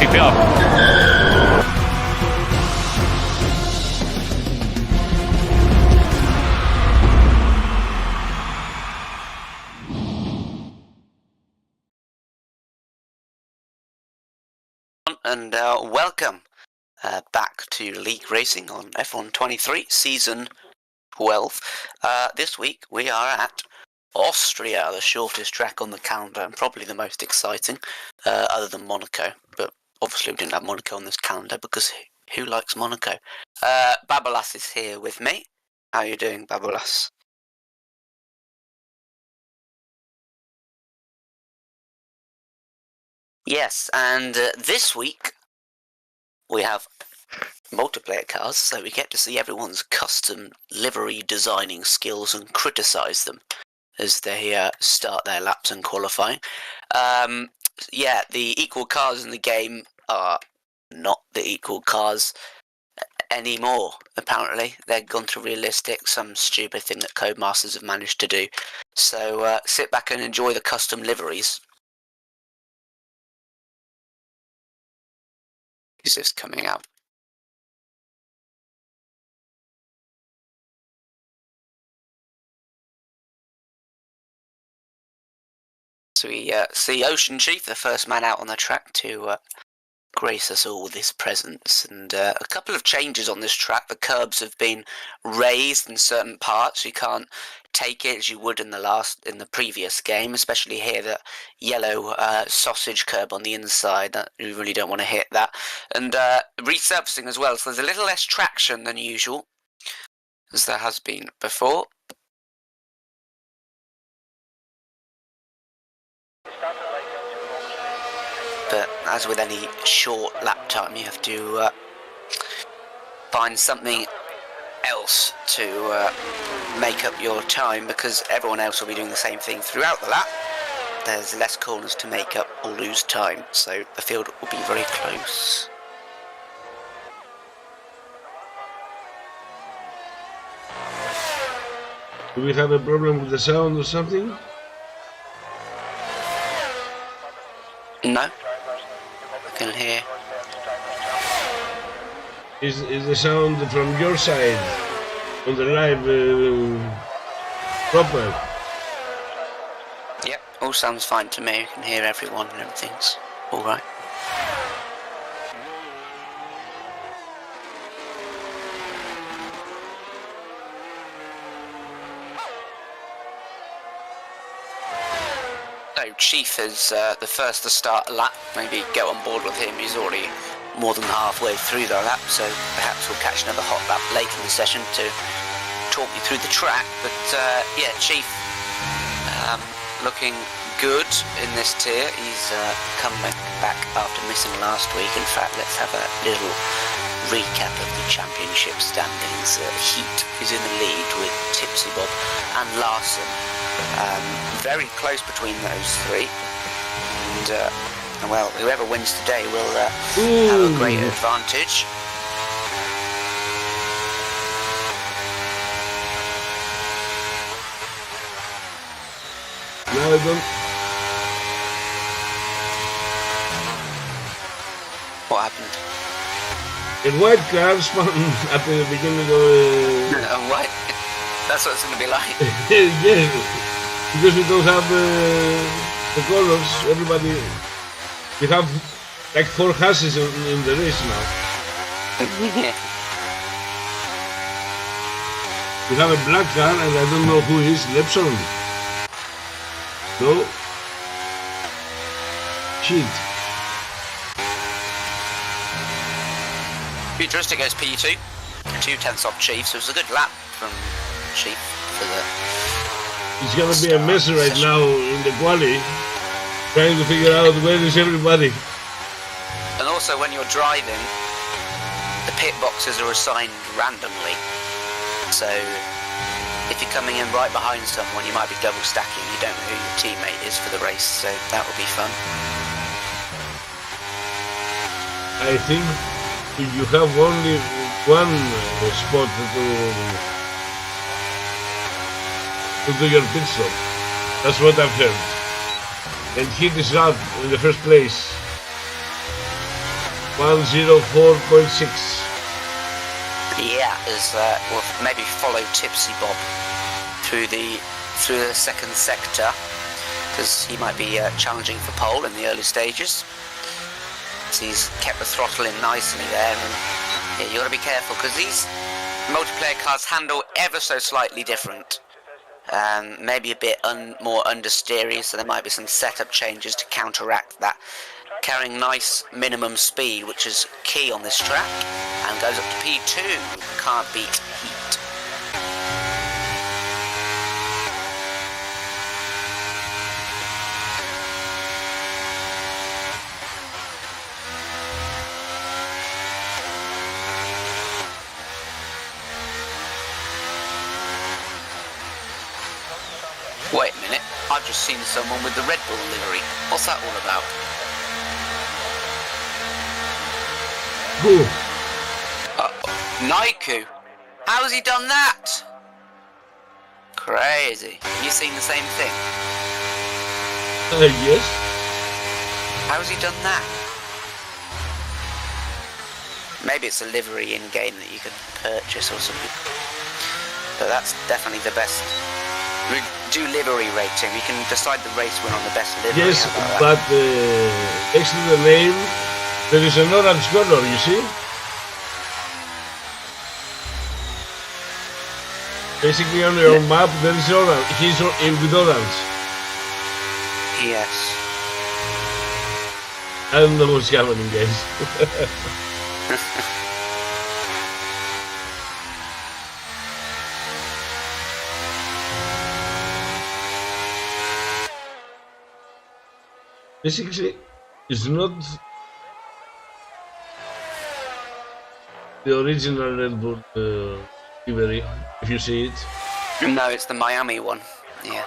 Keep it up. And welcome back to League Racing on F123 Season 12. This week we are at Austria, the shortest track on the calendar and probably the most exciting, other than Monaco. But obviously we didn't have Monaco on this calendar because who likes Monaco? Babolas is here with me. How are you doing, Babolas? Yes, and this week we have multiplayer cars, so we get to see everyone's custom livery designing skills and criticise them as they start their laps and qualifying. Yeah, the equal cars in the game are not the equal cars anymore, apparently. They've gone to realistic, some stupid thing that Codemasters have managed to do. So sit back and enjoy the custom liveries. Is this coming out? So we see Ocean Chief, the first man out on the track to grace us all with his presence. And a couple of changes on this track. The curbs have been raised in certain parts. You can't take it as you would in the previous game, especially here, the yellow sausage curb on the inside. That you really don't want to hit that. And resurfacing as well, so there's a little less traction than usual, as there has been before. But as with any short lap time, you have to find something else to make up your time, because everyone else will be doing the same thing throughout the lap. There's less corners to make up or lose time, so the field will be very close. Do we have a problem with the sound or something? No. I can hear. Is the sound from your side on the live proper? Yep, all sounds fine to me. You can hear everyone and everything's alright. So Chief is the first to start a lap. Maybe get on board with him. He's already more than halfway through the lap, so perhaps we'll catch another hot lap later in the session to talk you through the track. But yeah, Chief looking good in this tier. He's come back after missing last week. In fact, let's have a little recap of the championship standings. Heat is in the lead with Tipsy Bob and Larson. Very close between those three, and well, whoever wins today will have a great advantage. No, I don't. What happened? A white car spun at the beginning of What? That's what it's going to be like. yes, because we don't have the colors. Everybody, we have like 4 hashes in the race now. Yeah. We have a black car, and I don't know who is Lepson. No. Cheat. Futuristic goes P2, 2/10 off Chief, so it's a good lap from Chief for the... It's gonna be a mess right now in the quali, trying to figure out where is everybody. And also when you're driving, the pit boxes are assigned randomly, so if you're coming in right behind someone, you might be double stacking. You don't know who your teammate is for the race, so that will be fun. I think if you have only one spot to do your pit stop, that's what I've heard. And Heat is up in the first place, 104.6. Yeah, we'll maybe follow Tipsy Bob through the second sector, because he might be challenging for pole in the early stages. So he's kept the throttle in nicely there, and yeah, you got to be careful because these multiplayer cars handle ever so slightly different. Maybe a bit more understeery, so there might be some setup changes to counteract that. Carrying nice minimum speed, which is key on this track, and goes up to P2. Can't beat Heat. Wait a minute, I've just seen someone with the Red Bull livery. What's that all about? Who? Naiku! How has he done that? Crazy. You seen the same thing? Yes. How has he done that? Maybe it's a livery in-game that you can purchase or something. But that's definitely the best We do livery rating. We can decide the race winner on the best livery. Yes, How about that? but next to the name, there is an orange color, you see? Basically on your map, there is orange. He's with orange. Yes. I don't know what's happening, guys. Basically, it's not the original Red Bull livery, if you see it. No, it's the Miami one. Yeah.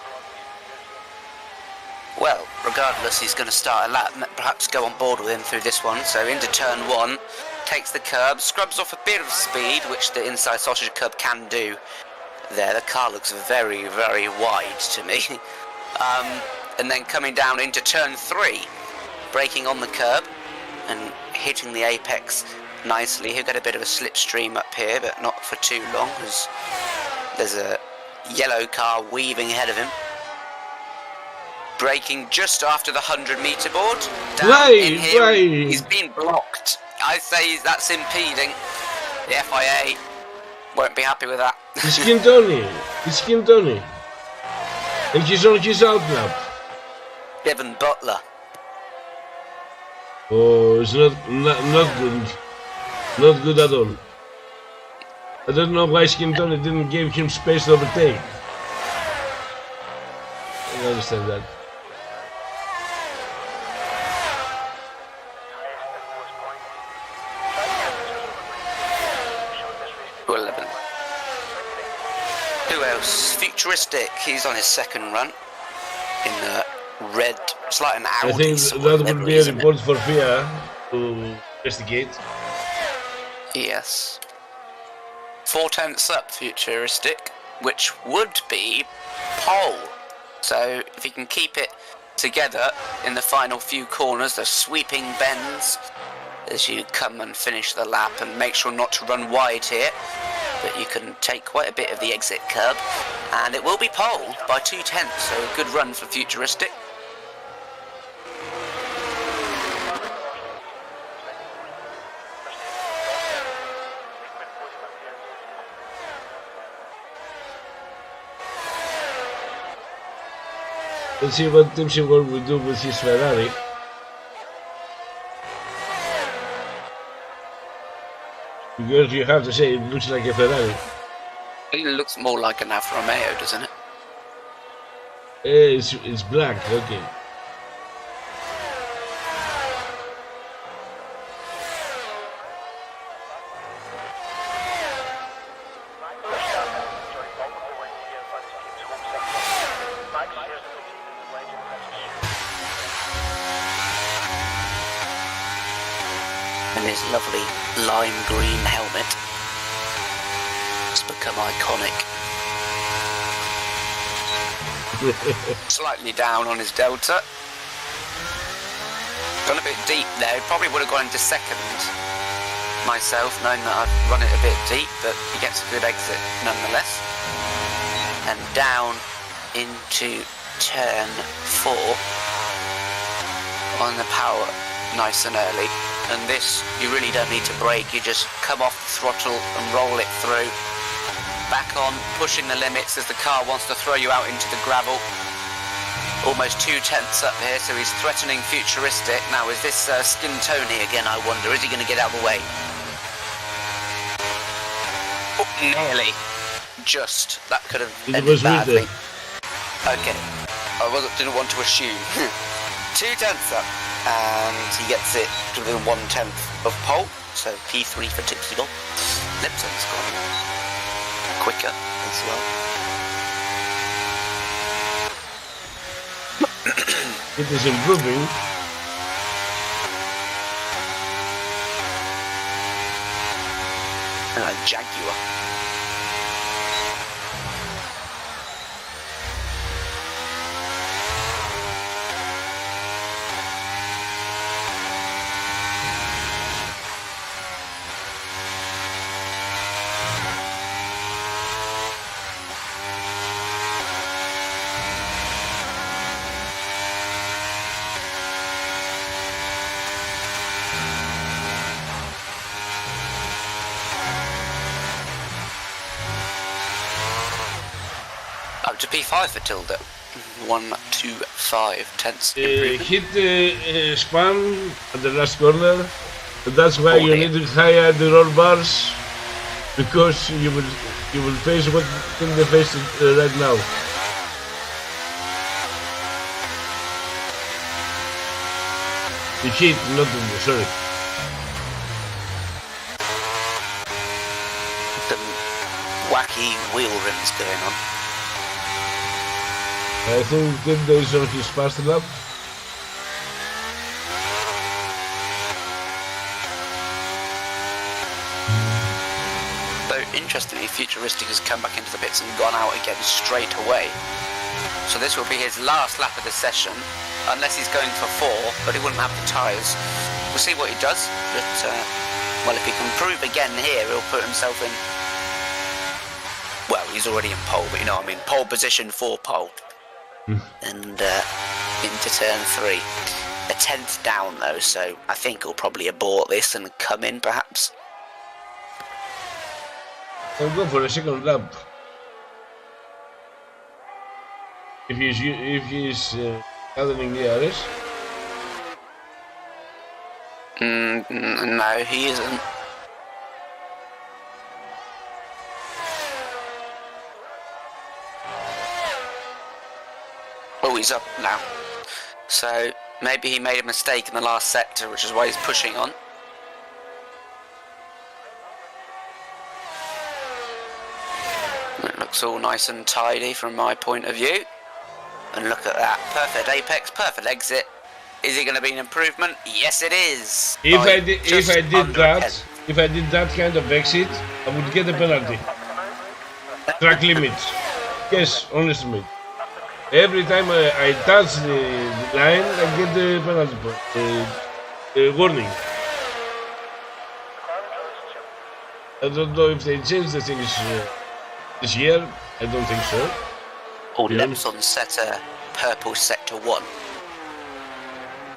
Well, regardless, he's going to start a lap. Perhaps go on board with him through this one. So into turn 1, takes the curb, scrubs off a bit of speed, which the inside sausage curb can do. There, the car looks very, very wide to me. And then coming down into turn 3, braking on the curb and hitting the apex nicely. He'll get a bit of a slipstream up here, but not for too long, as there's a yellow car weaving ahead of him. Braking just after the 100-meter board. Down in here, he's been blocked. I say that's impeding. The FIA won't be happy with that. It's Quintoni. It's Quintoni. And he's on his out lap. Evan Butler. Oh, it's not good. Not good at all. I don't know why Quintoni didn't give him space to overtake. I don't understand that. Who else? Futuristic. He's on his second run in the red. It's like an Audi. I think that would be a report for FIA to investigate. Yes. 4/10 up, Futuristic, which would be pole. So if he can keep it together in the final few corners, the sweeping bends as you come and finish the lap, and make sure not to run wide here, but you can take quite a bit of the exit curb, and it will be pole by 2/10, so a good run for Futuristic. Let's see what Tim Sewell will do with his Ferrari. Because you have to say it looks like a Ferrari. It looks more like an Alfa Romeo, doesn't it? It's black, okay. And his lovely lime green helmet has become iconic. Slightly down on his delta. Gone a bit deep there. Probably would have gone into second myself, knowing that I've run it a bit deep, but he gets a good exit nonetheless. And down into turn 4 on the power, nice and early. And this, you really don't need to brake, you just come off the throttle and roll it through. Back on, pushing the limits as the car wants to throw you out into the gravel. Almost 2/10 up here, so he's threatening Futuristic. Now, is this Skintoni again, I wonder? Is he going to get out of the way? Oh, nearly. Just. That could have ended badly. Okay. Didn't want to assume. 2/10 up. And he gets it to within 1/10 of pole, so P3 for Tipsy Goal. Lipton's gone quicker as well. It is improving. And a Jaguar. Up to P5 for Tilda. 1, 2, 5 tenths improvement. Hit the spam at the last corner. That's why you need to higher the roll bars, because you will face what in the face right now. The hit, not the sorry. Some wacky wheel rims going on. I think Tilda is on his fast lap. So interestingly, Futuristic has come back into the pits and gone out again straight away. So this will be his last lap of the session, unless he's going for 4, but he wouldn't have the tyres. We'll see what he does, but well, if he can prove again here, he'll put himself in, well, he's already in pole, but you know what I mean, pole position for pole. And into turn 3. A 10th down though, so I think he'll probably abort this and come in perhaps. I'll go for a second lap. If he's gathering the RS. No, he isn't. Oh, he's up now. So maybe he made a mistake in the last sector, which is why he's pushing on. It looks all nice and tidy from my point of view. And look at that, perfect apex, perfect exit. Is it going to be an improvement? Yes, it is. If I did that kind of exit, I would get a penalty. Track limits. Yes, honestly. Every time I touch the line, I get the penalty warning. I don't know if they changed the things this year. I don't think so. Oh, Lepson set a purple sector 1.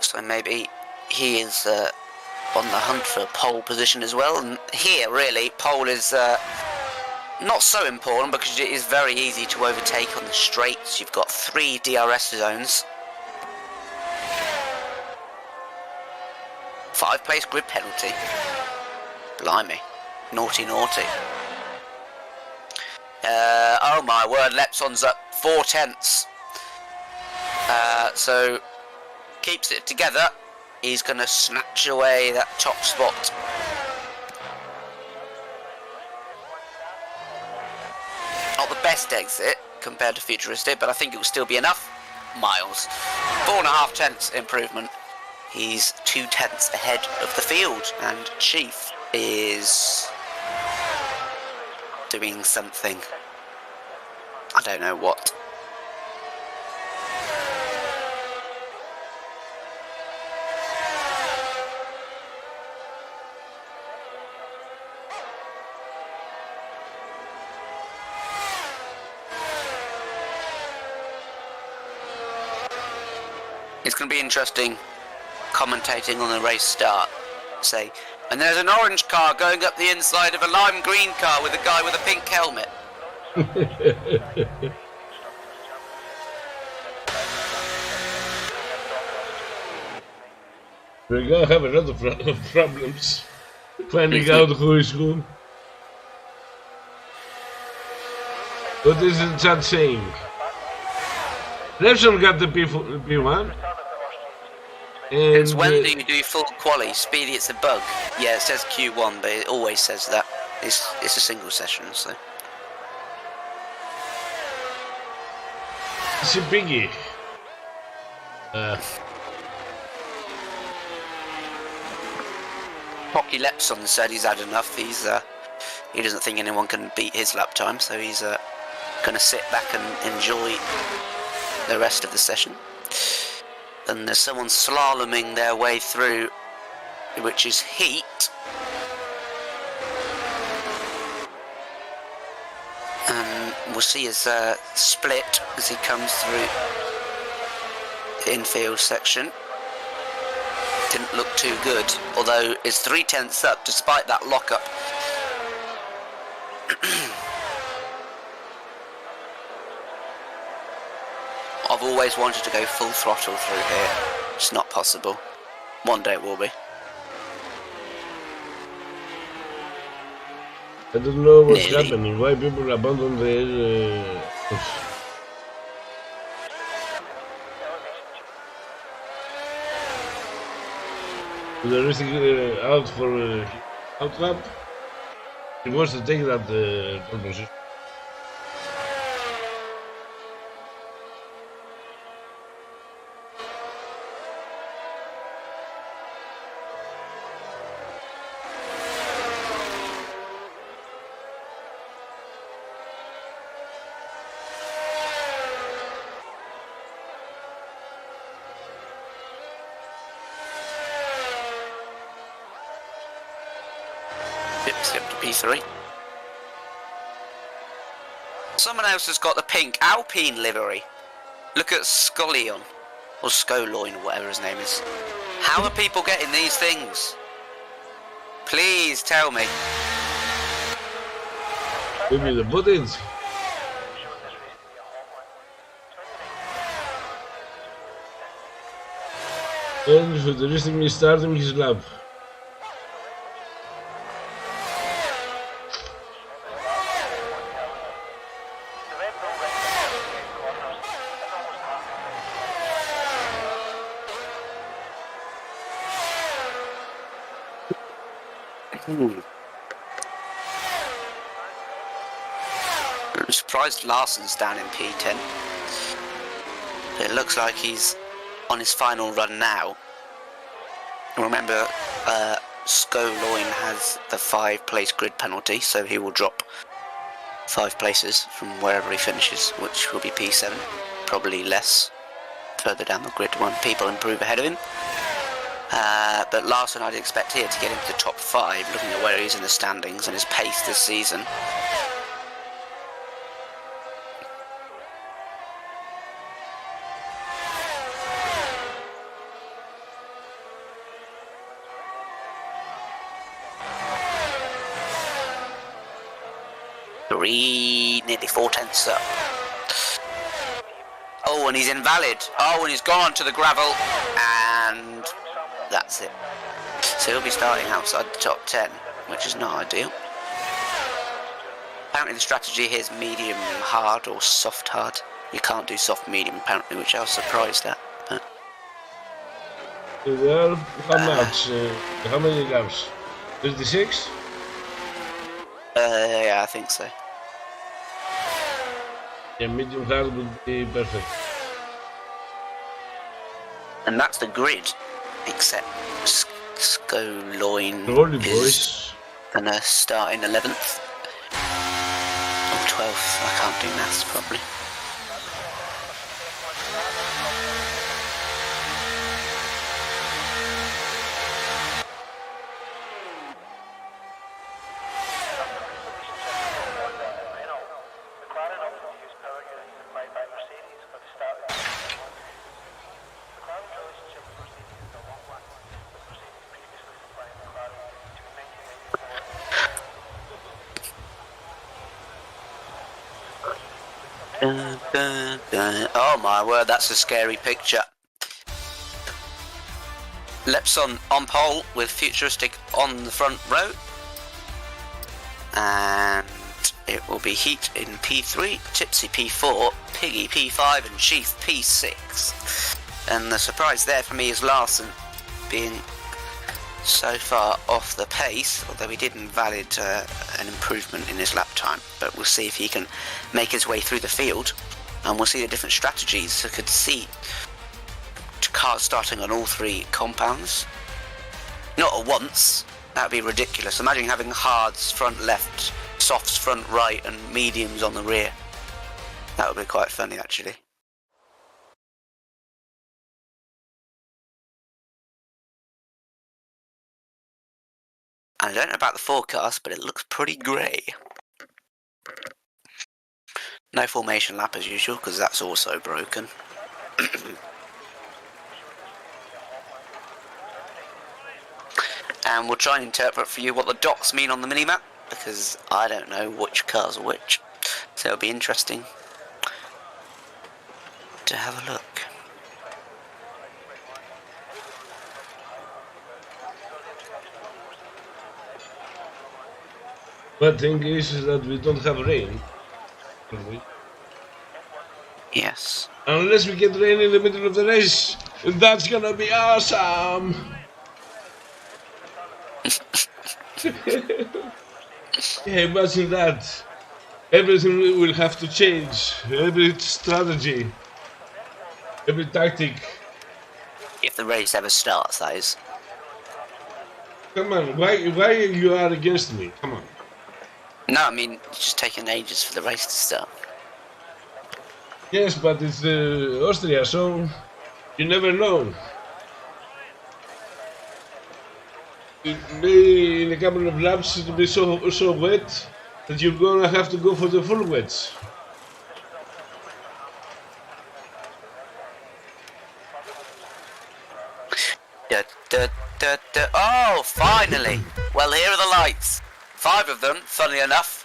So maybe he is on the hunt for pole position as well. And here, really, pole is not so important because it is very easy to overtake on the straights. You've got 3 DRS zones. 5 place grid penalty. Blimey. Naughty, naughty. Oh my word, Lepson's up 4 tenths. So keeps it together. He's going to snatch away that top spot. Not the best exit compared to Futuristic, but I think it will still be enough. Miles. 4.5 tenths improvement. He's 2 tenths ahead of the field, and Chief is doing something. I don't know what. It's going to be interesting commentating on the race start. Say, and there's an orange car going up the inside of a lime green car with a guy with a pink helmet. We're gonna have a lot of problems finding out who is who. What is the chat saying? Lepson got the P1. And It's when do you do full quali? Speedy, it's a bug. Yeah, it says Q1, but it always says that. It's a single session, so. It's a biggie. Pocky Lepson said he's had enough. He doesn't think anyone can beat his lap time, so he's going to sit back and enjoy the rest of the session. And there's someone slaloming their way through, which is Heat. And we'll see his split as he comes through the infield section. Didn't look too good, although it's 3 tenths up despite that lockup. I've always wanted to go full throttle through here. It's not possible. One day it will be. I don't know what's Nearly. happening, why people abandon their... They're racing out for out lap. He wants to take that pole position. Skip to P3. Someone else has got the pink Alpine livery. Look at Scullion. Or Skoloin, or whatever his name is. How are people getting these things? Please tell me. Maybe the buttons. And for the racing is starting his lap. I'm surprised Larsen's down in P10. It looks like he's on his final run now. Remember, Skoloin has the 5-place grid penalty, so he will drop 5 places from wherever he finishes, which will be P7. Probably less further down the grid when people improve ahead of him. But Larsen, I'd expect here to get into the top 5, looking at where he is in the standings and his pace this season. Nearly 4 tenths up. Oh, and he's invalid. Oh, and he's gone onto the gravel, and that's it. So he'll be starting outside the top 10, which is not ideal. Apparently the strategy here is medium hard or soft hard. You can't do soft medium apparently, which I was surprised at. But... Well, how much? How many laps? 56? Yeah, I think so. Yeah, medium hard would be perfect. And that's the grid, except Skoloin is gonna start in 11th. Or 12th, I can't do maths properly. Oh my word, that's a scary picture. Lepson on pole with Futuristic on the front row. And it will be Heat in P3, Tipsy P4, Piggy P5 and Chief P6. And the surprise there for me is Larsen being so far off the pace, although he did invalid an improvement in his lap time. But we'll see if he can make his way through the field, and we'll see the different strategies. So could see cars starting on all 3 compounds. Not at once, that would be ridiculous. Imagine having hards front left, softs front right, and mediums on the rear. That would be quite funny actually. I don't know about the forecast, but it looks pretty grey. No formation lap as usual, because that's also broken. And we'll try and interpret for you what the dots mean on the minimap, because I don't know which cars are which. So it'll be interesting to have a look. But thing is that we don't have rain. Do we? Yes. Unless we get rain in the middle of the race, that's gonna be awesome. Yeah, imagine that. Everything will have to change. Every strategy, every tactic. If the race ever starts, that is. Come on, why you are against me? Come on. No, I mean, it's just taking ages for the race to start. Yes, but it's Austria, so you never know. It may, in a couple of laps, it'll be so wet that you're gonna have to go for the full wets. Oh, finally! Well, here are the lights. 5 of them, funnily enough.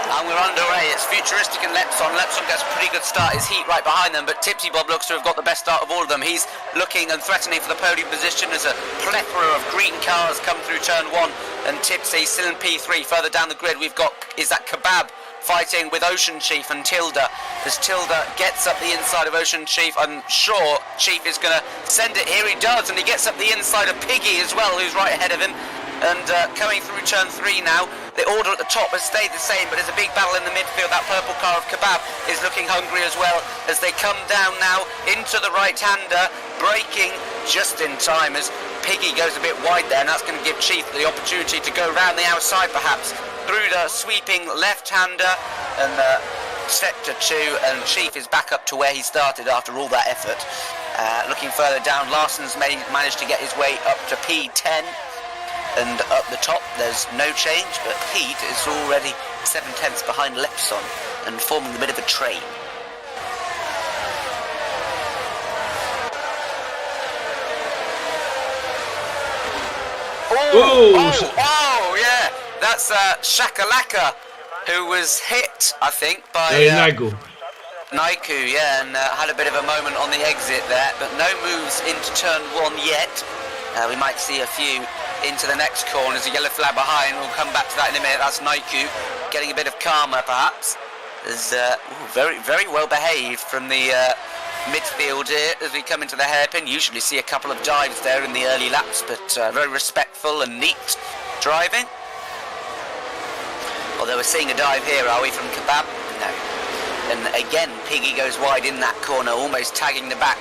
And we're underway. It's Futuristic and Lepson. Lepson gets a pretty good start. His Heat right behind them, but Tipsy Bob looks to have got the best start of all of them. He's looking and threatening for the podium position as a plethora of green cars come through turn 1. And Tipsy still in P3. Further down the grid, we've got, is that Kebab fighting with Ocean Chief and Tilda. As Tilda gets up the inside of Ocean Chief, I'm sure Chief is going to send it. Here he does, and he gets up the inside of Piggy as well, who's right ahead of him. And coming through turn 3 now, the order at the top has stayed the same, but there's a big battle in the midfield. That purple car of Kebab is looking hungry as well as they come down now into the right-hander, braking just in time as Piggy goes a bit wide there, and that's going to give Chief the opportunity to go round the outside perhaps through the sweeping left-hander and sector 2, and Chief is back up to where he started after all that effort. Looking further down, Larson's managed to get his way up to P10. And up the top, there's no change, but Pete is already 7/10 behind Lepson and forming a bit of a train. Oh, yeah, that's Shakalaka, who was hit, I think, by Naiku, yeah, and had a bit of a moment on the exit there, but no moves into turn 1 yet. We might see a few into the next corner. There's a yellow flag behind. We'll come back to that in a minute. That's Naiku getting a bit of karma, perhaps. Is very, very well behaved from the midfield here as we come into the hairpin. Usually see a couple of dives there in the early laps, but very respectful and neat driving. Although we're seeing a dive here, are we, from Kebab? No. And again, Piggy goes wide in that corner, almost tagging the back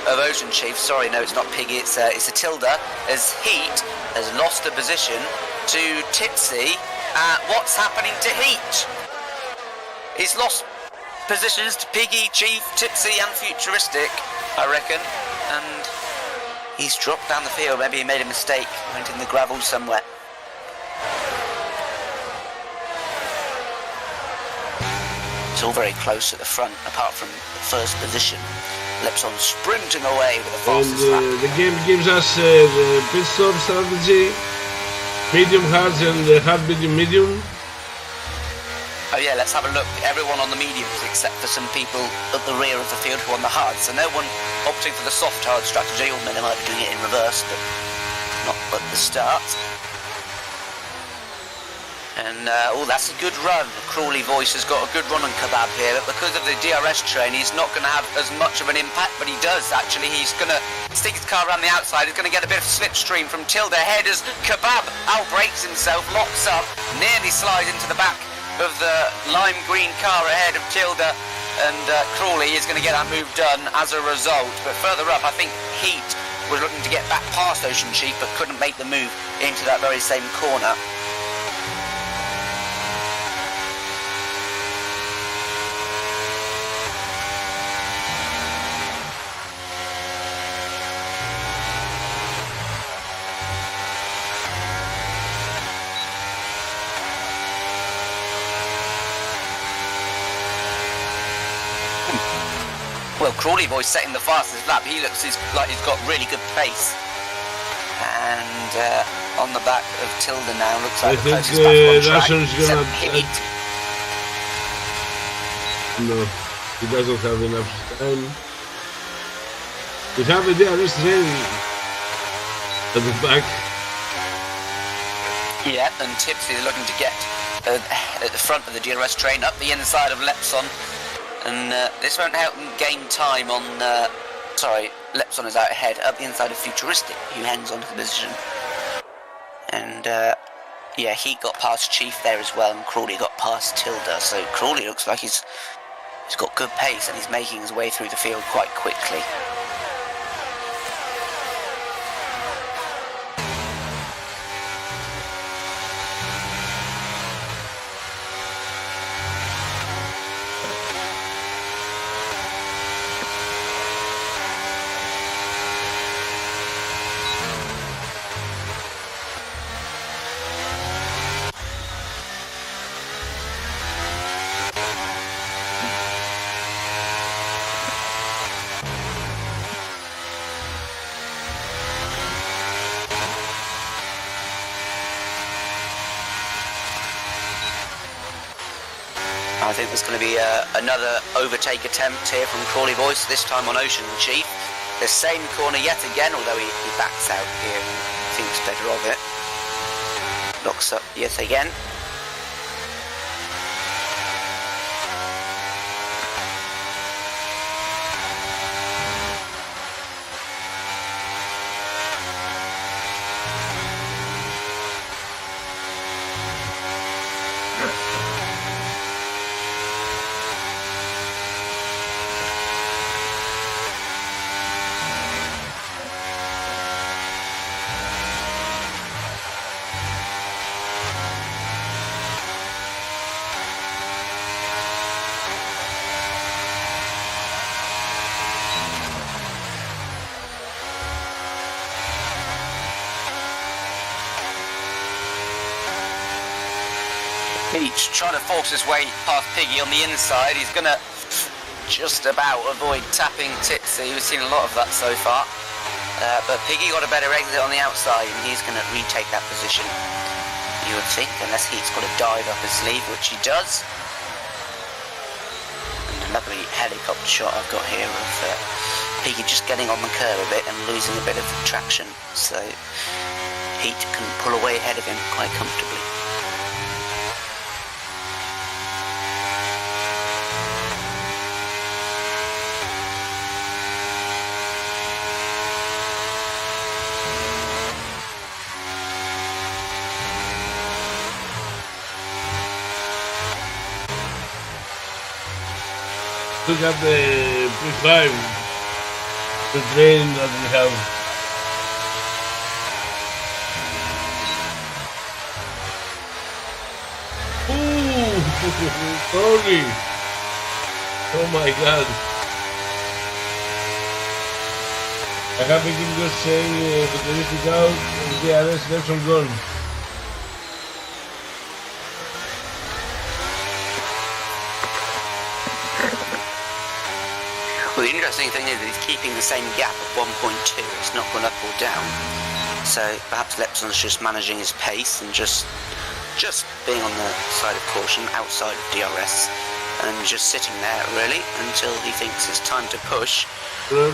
of Ocean Chief. Sorry, no, it's not Piggy, it's a Tilda, as Heat has lost a position to Tipsy. What's happening to Heat? He's lost positions to Piggy, Chief, Tipsy and Futuristic, I reckon, and he's dropped down the field. Maybe he made a mistake, went in the gravel somewhere. It's all very close at the front, apart from the first position. Lepson sprinting away with the fastest lap. The game gives us the pit stop strategy, medium hards and hard medium. Oh yeah, let's have a look. Everyone on the mediums except for some people at the rear of the field who are on the hards. So no one opting for the soft hard strategy, or they might be doing it in reverse, but not at the start. And that's a good run. Crawley Voice has got a good run on Kebab here, but because of the DRS train, he's not going to have as much of an impact, but he does actually. He's going to stick his car around the outside. He's going to get a bit of slipstream from Tilda ahead as Kebab outbrakes himself, locks up, nearly slides into the back of the lime green car ahead of Tilda, and Crawley is going to get that move done as a result. But further up, I think Heat was looking to get back past Ocean Chief, but couldn't make the move into that very same corner. Well, Crawley Boy's setting the fastest lap. He looks like he's got really good pace. And on the back of Tilda now, looks like the closest back on track. Russian's gonna... No, He doesn't have enough time. We have a DRS train at the back. Yeah, and Tipsy is looking to get at the front of the DRS train up the inside of Lepson. And this won't help him gain time on... sorry, Lepson is out ahead, up the inside of Futuristic, who hangs on to the position. And, yeah, he got past Chief there as well, and Crawley got past Tilda. So Crawley looks like he's got good pace, and he's making his way through the field quite quickly. I think there's going to be another overtake attempt here from Crawley Boys, this time on Ocean Chief. The same corner yet again, although he backs out here and thinks better of it. Locks up yet again. Peach trying to force his way past Piggy on the inside. He's going to just about avoid tapping Tipsy. We've seen a lot of that so far. But Piggy got a better exit on the outside, and he's going to retake that position, you would think, unless he's got a dive up his sleeve, which he does. And a lovely helicopter shot I've got here of Piggy just getting on the curve a bit and losing a bit of traction. So Heat can pull away ahead of him quite comfortably. Look at the Prix, the train that we have. Ooh, sorry. Oh my god. I have been just saying the police out and the DRS left on gone. Well, the interesting thing is that he's keeping the same gap of 1.2. It's not gone up or down. So perhaps Lepson's just managing his pace and just being on the side of caution, outside of DRS, and just sitting there really until he thinks it's time to push. Yeah,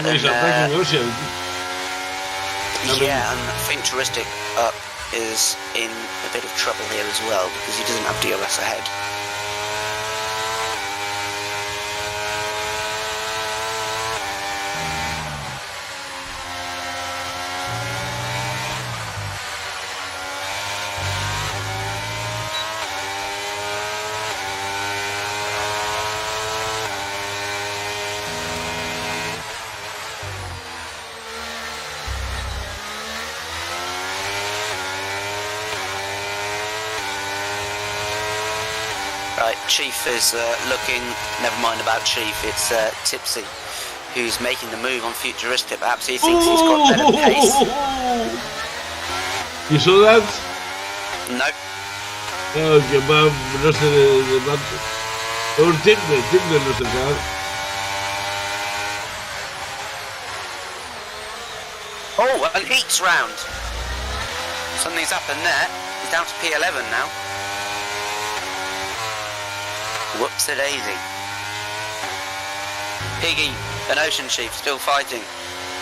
and Futuristic up is in a bit of trouble here as well because he doesn't have DRS ahead. Right, Chief is looking, never mind about Chief, it's Tipsy who's making the move on Futuristic. Perhaps he thinks he's got better pace. You saw that? No. Oh, kebab, lost the battery. Or Tinder lost the car. Oh, and Heat's round. Something's happened there. He's down to P11 now. Whoops-a-daisy. Piggy and Ocean Chief still fighting.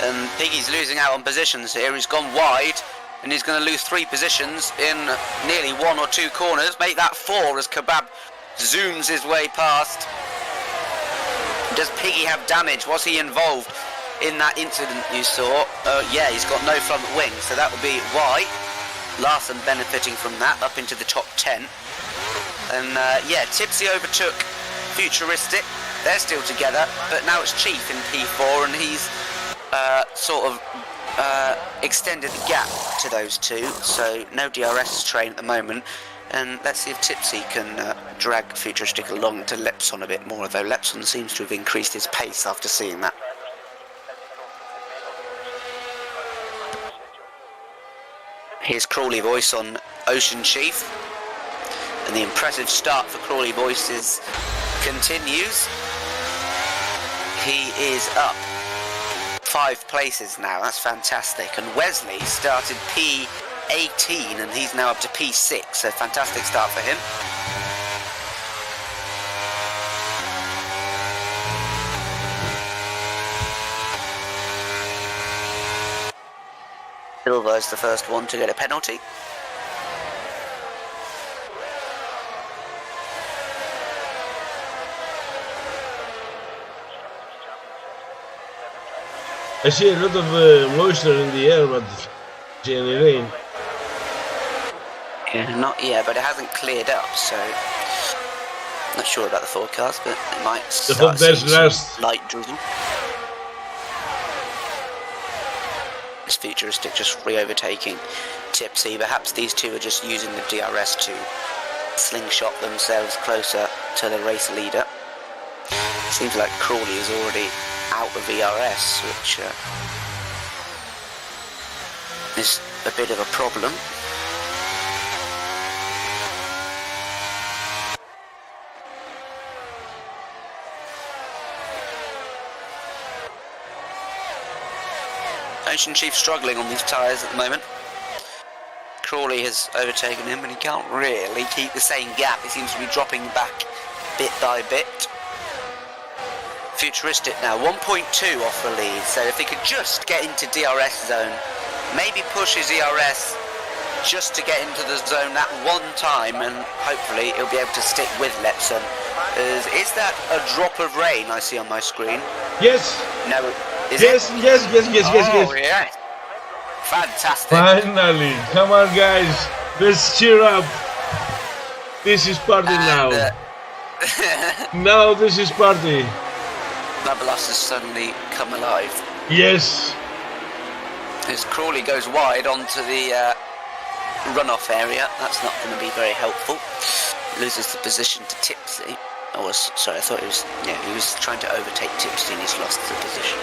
And Piggy's losing out on positions here. He's gone wide, and he's going to lose 3 positions in nearly 1 or 2 corners. Make that 4 as Kebab zooms his way past. Does Piggy have damage? Was he involved in that incident you saw? Yeah, he's got no front wing, so that would be why. Larson benefiting from that, up into the top 10. And yeah, Tipsy overtook Futuristic. They're still together, but now it's Chief in P4, and he's sort of extended the gap to those two. So no DRS train at the moment. And let's see if Tipsy can drag Futuristic along to Lepson a bit more, though Lepson seems to have increased his pace after seeing that. Here's Crawley Voice on Ocean Chief, and the impressive start for Crawley Voices continues. He is up 5 places now, that's fantastic. And Wesley started P18 and he's now up to P6, so fantastic start for him. Silva is the first one to get a penalty. I see a lot of moisture in the air, but any rain. Yeah, not yet, but it hasn't cleared up, so not sure about the forecast, but it might start seeing some light drizzle. This Futuristic just re-overtaking Tipsy. Perhaps these two are just using the DRS to slingshot themselves closer to the race leader. Seems like Crawley is already out of ERS, which is a bit of a problem. Ocean Chief struggling on these tyres at the moment. Crawley has overtaken him, and he can't really keep the same gap. He seems to be dropping back bit by bit. Futuristic now 1.2 off the lead, so if he could just get into DRS zone, maybe push his ERS just to get into the zone that one time, and hopefully he'll be able to stick with Lepson. Is that a drop of rain I see on my screen? Yes. No. Yes. Oh, yeah. Fantastic. Finally. Come on, guys. Let's cheer up. This is party now. Now this is party. Babalas has suddenly come alive. Yes. As Crawley goes wide onto the runoff area, that's not going to be very helpful. Loses the position to Tipsy. Oh, sorry, I thought he was. Yeah, he was trying to overtake Tipsy and he's lost the position.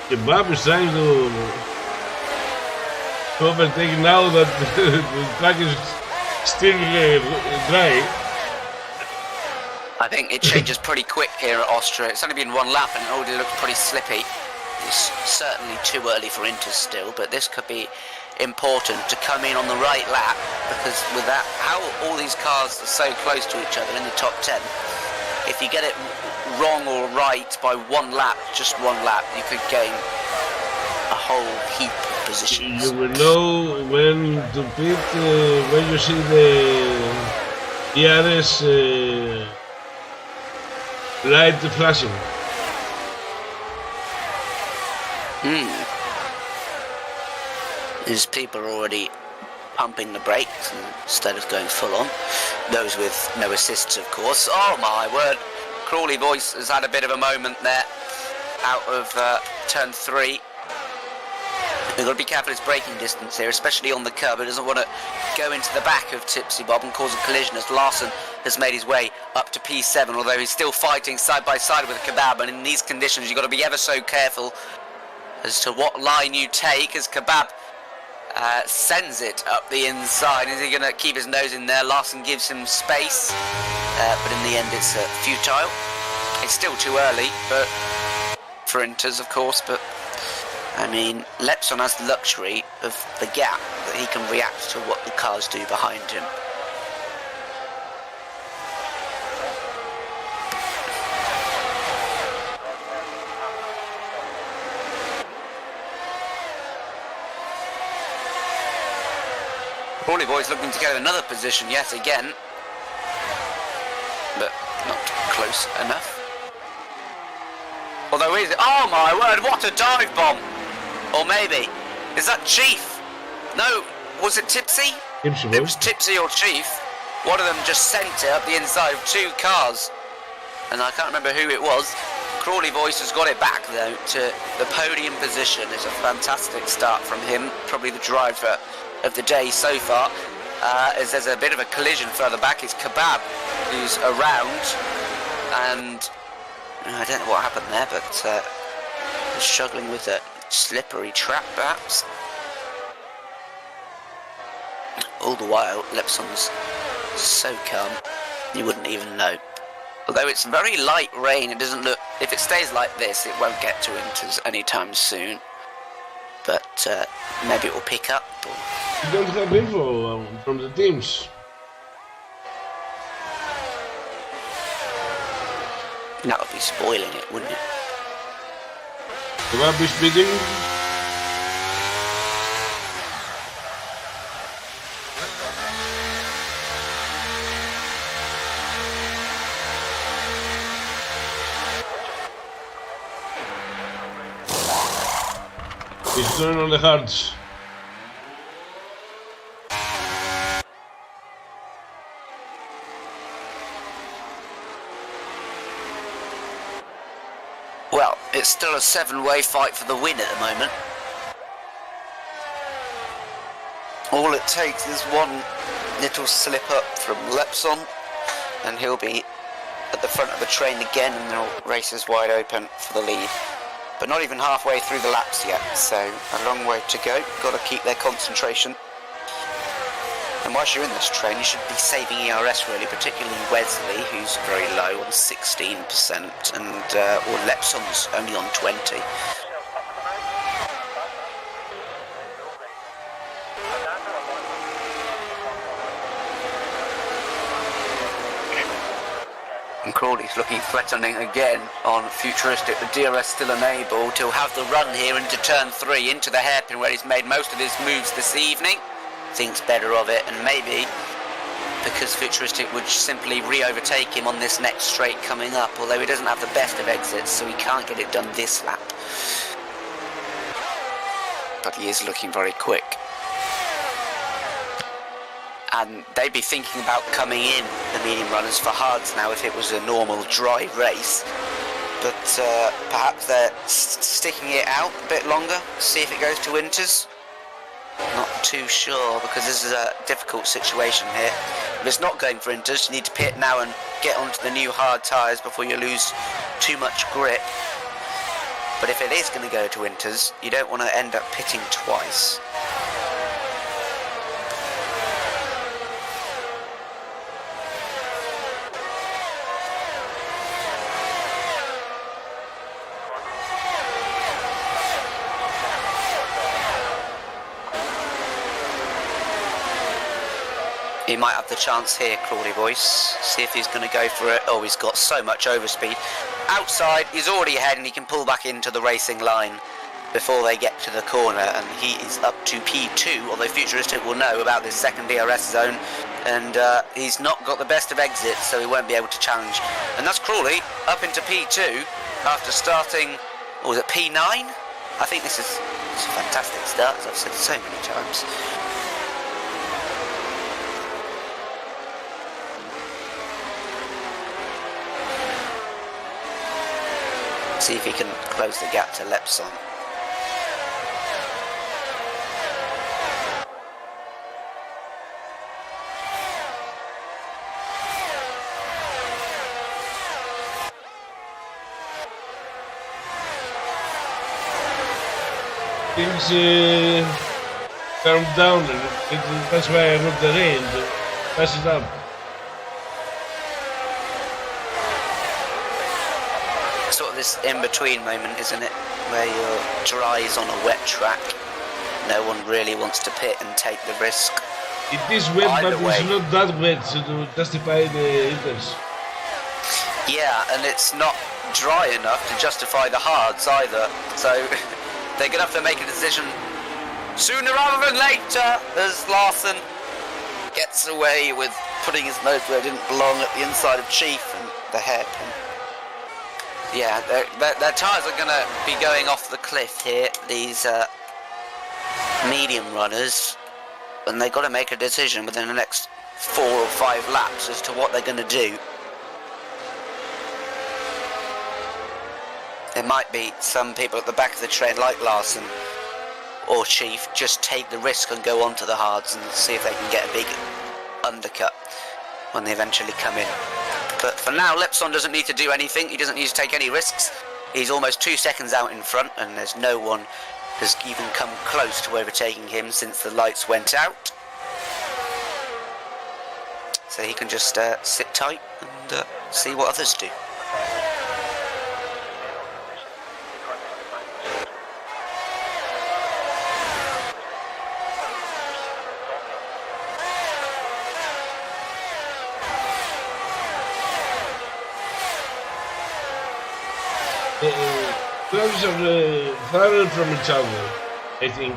Kebab is trying to overtake now that the track is still dry. I think it changes pretty quick here at Austria. It's only been 1 lap and it already looks pretty slippy. It's certainly too early for Inters still, but this could be important to come in on the right lap, because with that, how all these cars are so close to each other in the top 10, if you get it wrong or right by 1 lap, just 1 lap, you could gain a whole heap of positions. You will know when to pit when you see the ERS light flashing. There's people already pumping the brakes instead of going full on. Those with no assists, of course. Oh my word. Crawley Voice has had a bit of a moment there out of turn 3. We've got to be careful his braking distance here, especially on the curb. He doesn't want to go into the back of Tipsy Bob and cause a collision, as Larson has made his way up to P7, although he's still fighting side by side with Kebab, and in these conditions you've got to be ever so careful as to what line you take, as Kebab sends it up the inside. Is he going to keep his nose in there? Larson gives him space, but in the end it's futile. It's still too early, but for Inters, of course, but I mean, Lepson has the luxury of the gap that he can react to what the cars do behind him. Crawley Boy's looking to get another position yet again, but not close enough. Although oh my word, what a dive bomb! Or maybe, is that Chief? No, was it Tipsy? Tipsy, it was Tipsy or Chief. One of them just sent it up the inside of two cars. And I can't remember who it was. Crawley Voice has got it back though to the podium position. It's a fantastic start from him, probably the driver of the day so far. As there's a bit of a collision further back, it's Kebab who's around, and I don't know what happened there, but he's struggling with a slippery trap perhaps. All the while, Lepson's so calm, you wouldn't even know. Although it's very light rain, it doesn't look, if it stays like this, it won't get to winters anytime soon. But maybe it will pick up. You don't have info from the teams. That would be spoiling it, wouldn't it? Kebab is speeding. He's turning on the hards. Well, it's still a 7-way fight for the win at the moment. All it takes is one little slip up from Lepson and he'll be at the front of the train again, and the race is wide open for the lead. But not even halfway through the laps yet, so a long way to go. Got to keep their concentration. And whilst you're in this train, you should be saving ERS really, particularly Wesley, who's very low on 16%, and Lepson's only on 20. And Crawley's looking threatening again on Futuristic. The DRS still enabled. He'll have the run here into turn 3, into the hairpin where he's made most of his moves this evening. Thinks better of it, and maybe because Futuristic would simply re-overtake him on this next straight coming up, although he doesn't have the best of exits, so he can't get it done this lap. But he is looking very quick. And they'd be thinking about coming in, the medium runners, for hards now if it was a normal dry race. But perhaps they're sticking it out a bit longer, see if it goes to winters. Not too sure, because this is a difficult situation here. If it's not going for winters, you need to pit now and get onto the new hard tyres before you lose too much grip. But if it is going to go to winters, you don't want to end up pitting twice. He might have the chance here, Crawley Voice. See if he's going to go for it. Oh, he's got so much overspeed. Outside, he's already ahead and he can pull back into the racing line before they get to the corner. And he is up to P2, although Futuristic will know about this second DRS zone. And he's not got the best of exits, so he won't be able to challenge. And that's Crawley up into P2 after starting, what was it, P9? I think it's a fantastic start, as I've said so many times. See if he can close the gap to Lepson. Things calm down a little bit. That's why I wrote the rain to pass it up. Sort of this in-between moment, isn't it? Where you're dry on a wet track. No one really wants to pit and take the risk. It is wet, Either but way. it's not that wet to justify the inters. Yeah, and it's not dry enough to justify the hards either. So they're going to have to make a decision sooner rather than later, as Larson gets away with putting his nose where it didn't belong at the inside of Chief and the hairpin. Yeah, their tyres are going to be going off the cliff here, these medium runners, and they've got to make a decision within the next 4 or 5 laps as to what they're going to do. There might be some people at the back of the train, like Larson or Chief, just take the risk and go onto the hards and see if they can get a big undercut when they eventually come in. But for now, Lepson doesn't need to do anything. He doesn't need to take any risks. He's almost 2 seconds out in front, and there's no one has even come close to overtaking him since the lights went out. So he can just sit tight and see what others do. Clubs are far from each other, I think.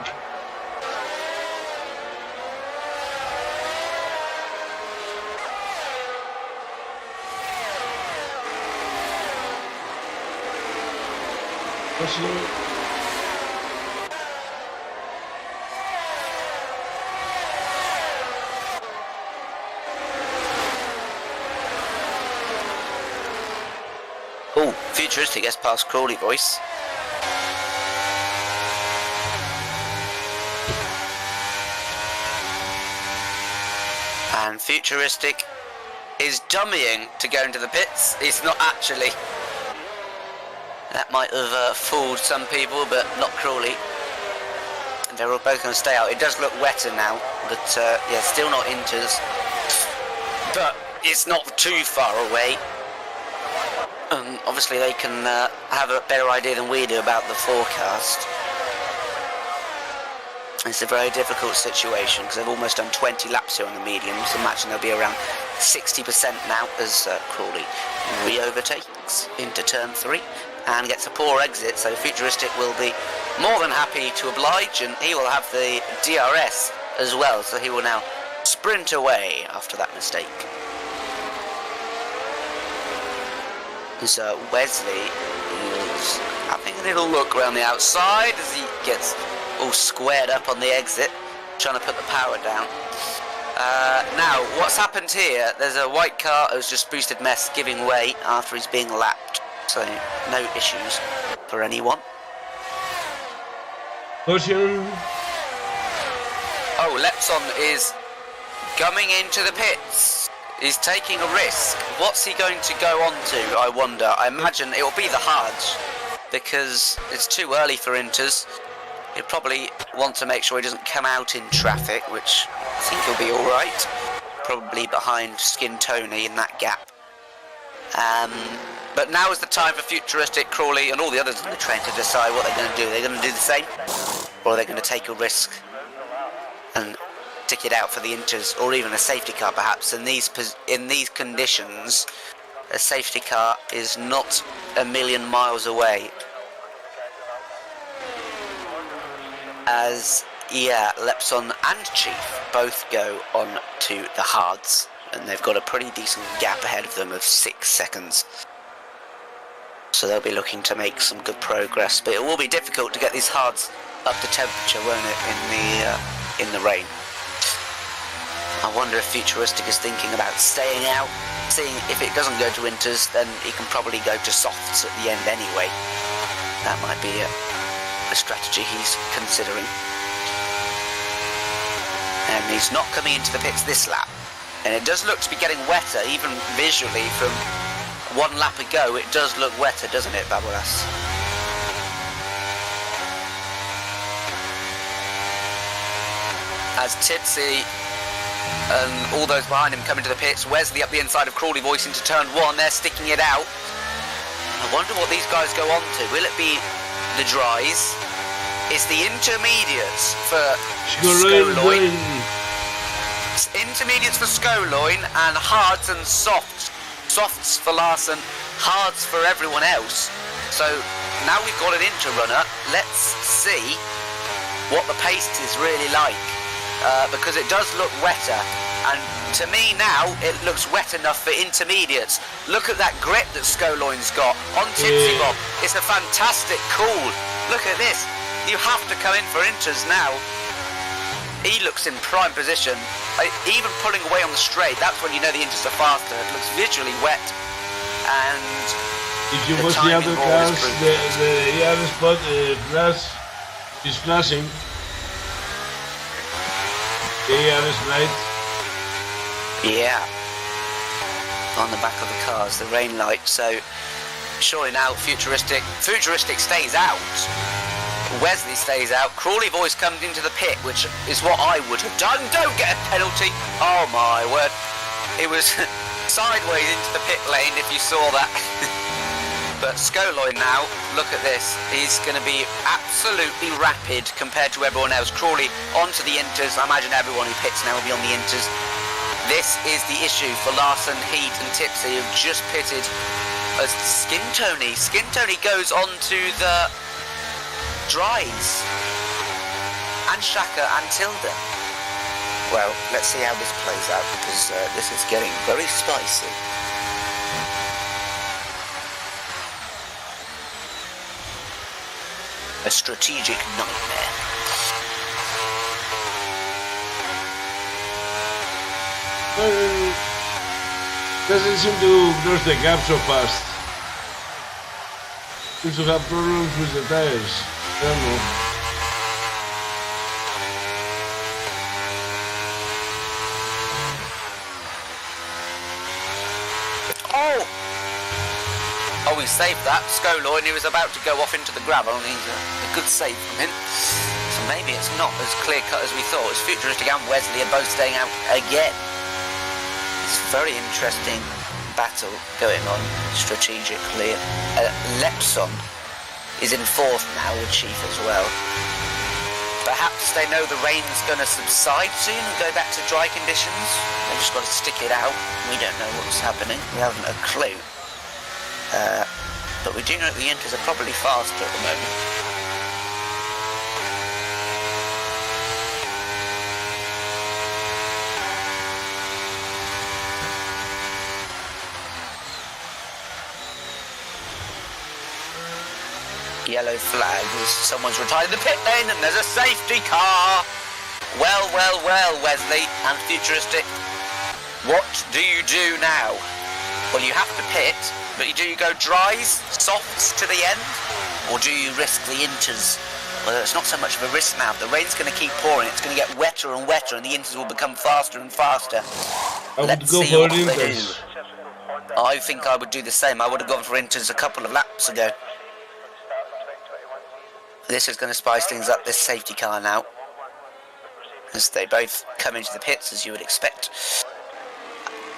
Oh, Futuristic gets past Crawley Voice. And Futuristic is dummying to go into the pits. He's not actually. That might have fooled some people, but not Crawley. And they're all both going to stay out. It does look wetter now, but yeah, still not inters. But it's not too far away. Obviously they can have a better idea than we do about the forecast. It's a very difficult situation because they've almost done 20 laps here on the mediums. Imagine they'll be around 60% now as Crawley re-overtakes into turn 3 and gets a poor exit, so Futuristic will be more than happy to oblige, and he will have the DRS as well, so he will now sprint away after that mistake. So Wesley is having a little look around the outside as he gets all squared up on the exit, trying to put the power down. Now, what's happened here, there's a white car who's just boosted Mess giving way after he's being lapped, so no issues for anyone. Austrian. Oh, Lepson is coming into the pits. He's taking a risk. What's he going to go on to, I wonder? I imagine it will be the hards, because it's too early for inters. He'll probably want to make sure he doesn't come out in traffic, which I think he'll be alright. Probably behind Skin Tony in that gap. But now is the time for Futuristic, Crawley and all the others in the train to decide what they're going to do. They're going to do the same, or are they going to take a risk and stick it out for the inters, or even a safety car perhaps. In these conditions, a safety car is not a million miles away. As, yeah, Lepson and Chief both go on to the hards, and they've got a pretty decent gap ahead of them of 6 seconds. So they'll be looking to make some good progress, but it will be difficult to get these hards up to temperature, won't it, in the rain. I wonder if Futuristic is thinking about staying out, seeing if it doesn't go to inters, then he can probably go to softs at the end anyway. That might be a strategy he's considering. And he's not coming into the pits this lap. And it does look to be getting wetter, even visually from 1 lap ago. It does look wetter, doesn't it, Babolas? As Tipsy and all those behind him come into the pits, Wesley up the inside of Crawley Voice into turn 1, they're sticking it out. I wonder what these guys go on to. Will it be the dries? It's the intermediates for Skoloin. Intermediates for Skoloin and hards and softs. Softs for Larson, hards for everyone else. So now we've got an inter-runner. Let's see what the pace is really like. Because it does look wetter And to me now, it looks wet enough for intermediates. Look at that grip that Skoloin's got on Tipsy Bob. It's a fantastic call. Look at this. You have to come in for inters now. He looks in prime position. Even pulling away on the straight, that's when you know the inters are faster. It looks visually wet. And if you watch the other cars, the other spot flash is flashing. The ARS light. Yeah. On the back of the cars, the rain light. So surely now Futuristic stays out. Wesley stays out. Crawley Boys comes into the pit, which is what I would have done. Don't get a penalty. Oh my word. It was sideways into the pit lane if you saw that. But Skoloin now, look at this. He's going to be absolutely rapid compared to everyone else. Crawley onto the inters. I imagine everyone who pits now will be on the inters. This is the issue for Larson, Heat and Tipsy, who've just pitted as Skin Tony. Skin Tony goes on to the dries. And Shaka and Tilda. Well, let's see how this plays out, because this is getting very spicy. A strategic nightmare. Well, doesn't seem to close the gap so fast. Seems to have problems with the tires. I don't know. Oh, he saved that. Skoloin, he was about to go off into the gravel, and he's a good save from him. So maybe it's not as clear-cut as we thought. It's Futuristic and Wesley are both staying out again. It's a very interesting battle going on strategically. Lepson is in fourth now with Chief as well. Perhaps they know the rain's going to subside soon and go back to dry conditions. They've just got to stick it out. We don't know what's happening. We haven't a clue. But we do know that the inters are probably faster at the moment. Yellow flag as someone's retired the pit lane and there's a safety car. Well, Wesley and Futuristic. What do you do now? Well, you have to pit, but do you go dries, softs to the end? Or do you risk the inters? Well, it's not so much of a risk now. The rain's going to keep pouring. It's going to get wetter and wetter, and the inters will become faster and faster. Let's see what they do. I think I would do the same. I would have gone for inters a couple of laps ago. This is going to spice things up, this safety car now. As they both come into the pits, as you would expect.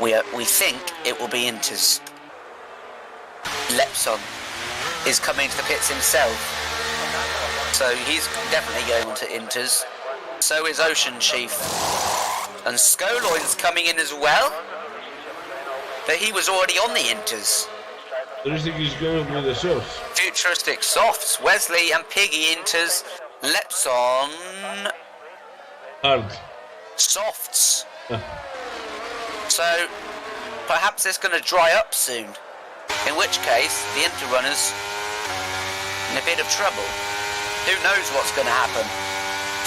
We think it will be inters. Lepson is coming into the pits himself. So he's definitely going on to inters. So is Ocean Chief. And Skoloin's coming in as well. But he was already on the inters. Futuristic is going with the softs. Futuristic softs. Wesley and Piggy inters. Lepson. Hard. Softs. So perhaps it's going to dry up soon. In which case, the inter runners in a bit of trouble. Who knows what's going to happen?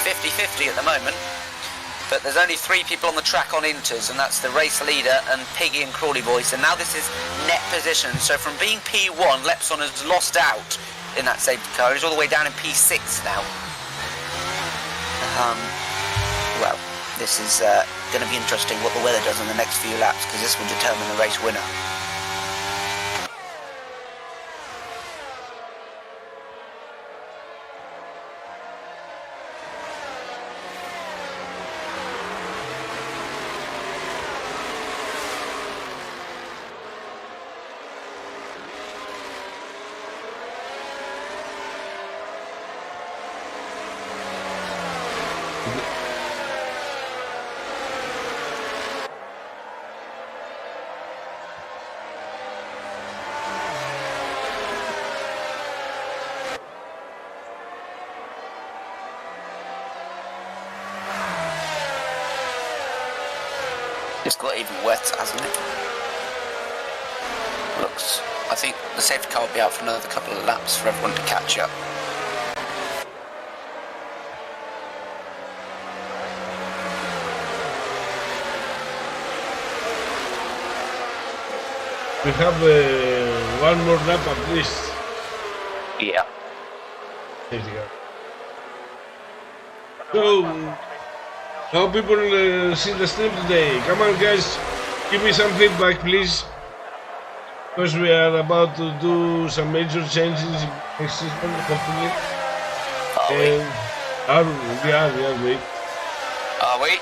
50-50 at the moment. But there's only 3 people on the track on inters, and that's the race leader and Piggy and Crawley Boys. And now this is net position. So from being P1, Lepson has lost out in that safety car. He's all the way down in P6 now. Well, this is going to be interesting what the weather does in the next few laps, because this will determine the race winner. It's got even wetter, hasn't it? Looks. I think the safety car will be out for another couple of laps for everyone to catch up. We have one more lap at least. Yeah. Safety car. So, how people see the stream today? Come on, guys, give me some feedback, please. Because we are about to do some major changes in the system, hopefully. We are, wait. Are we?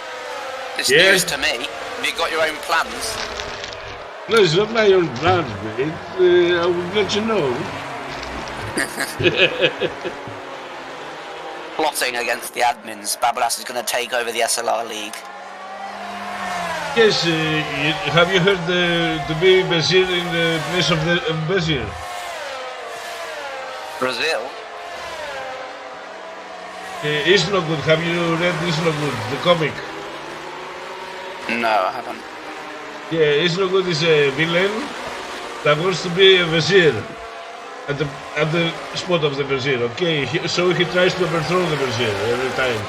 It's Yeah. news to me. Have you got your own plans? No, it's not my own plan, mate. I will let you know. Plotting against the admins. Babalas is going to take over the SLR League. Yes, have you heard to be Bashir in the place of the Bashir? Brazil? It's No Good. Have you read It's No Good, the comic? No, I haven't. Yeah, It's No Good is a villain that wants to be a Bashir at the spot of the Bashir, okay? So he tries to overthrow the Bashir every time.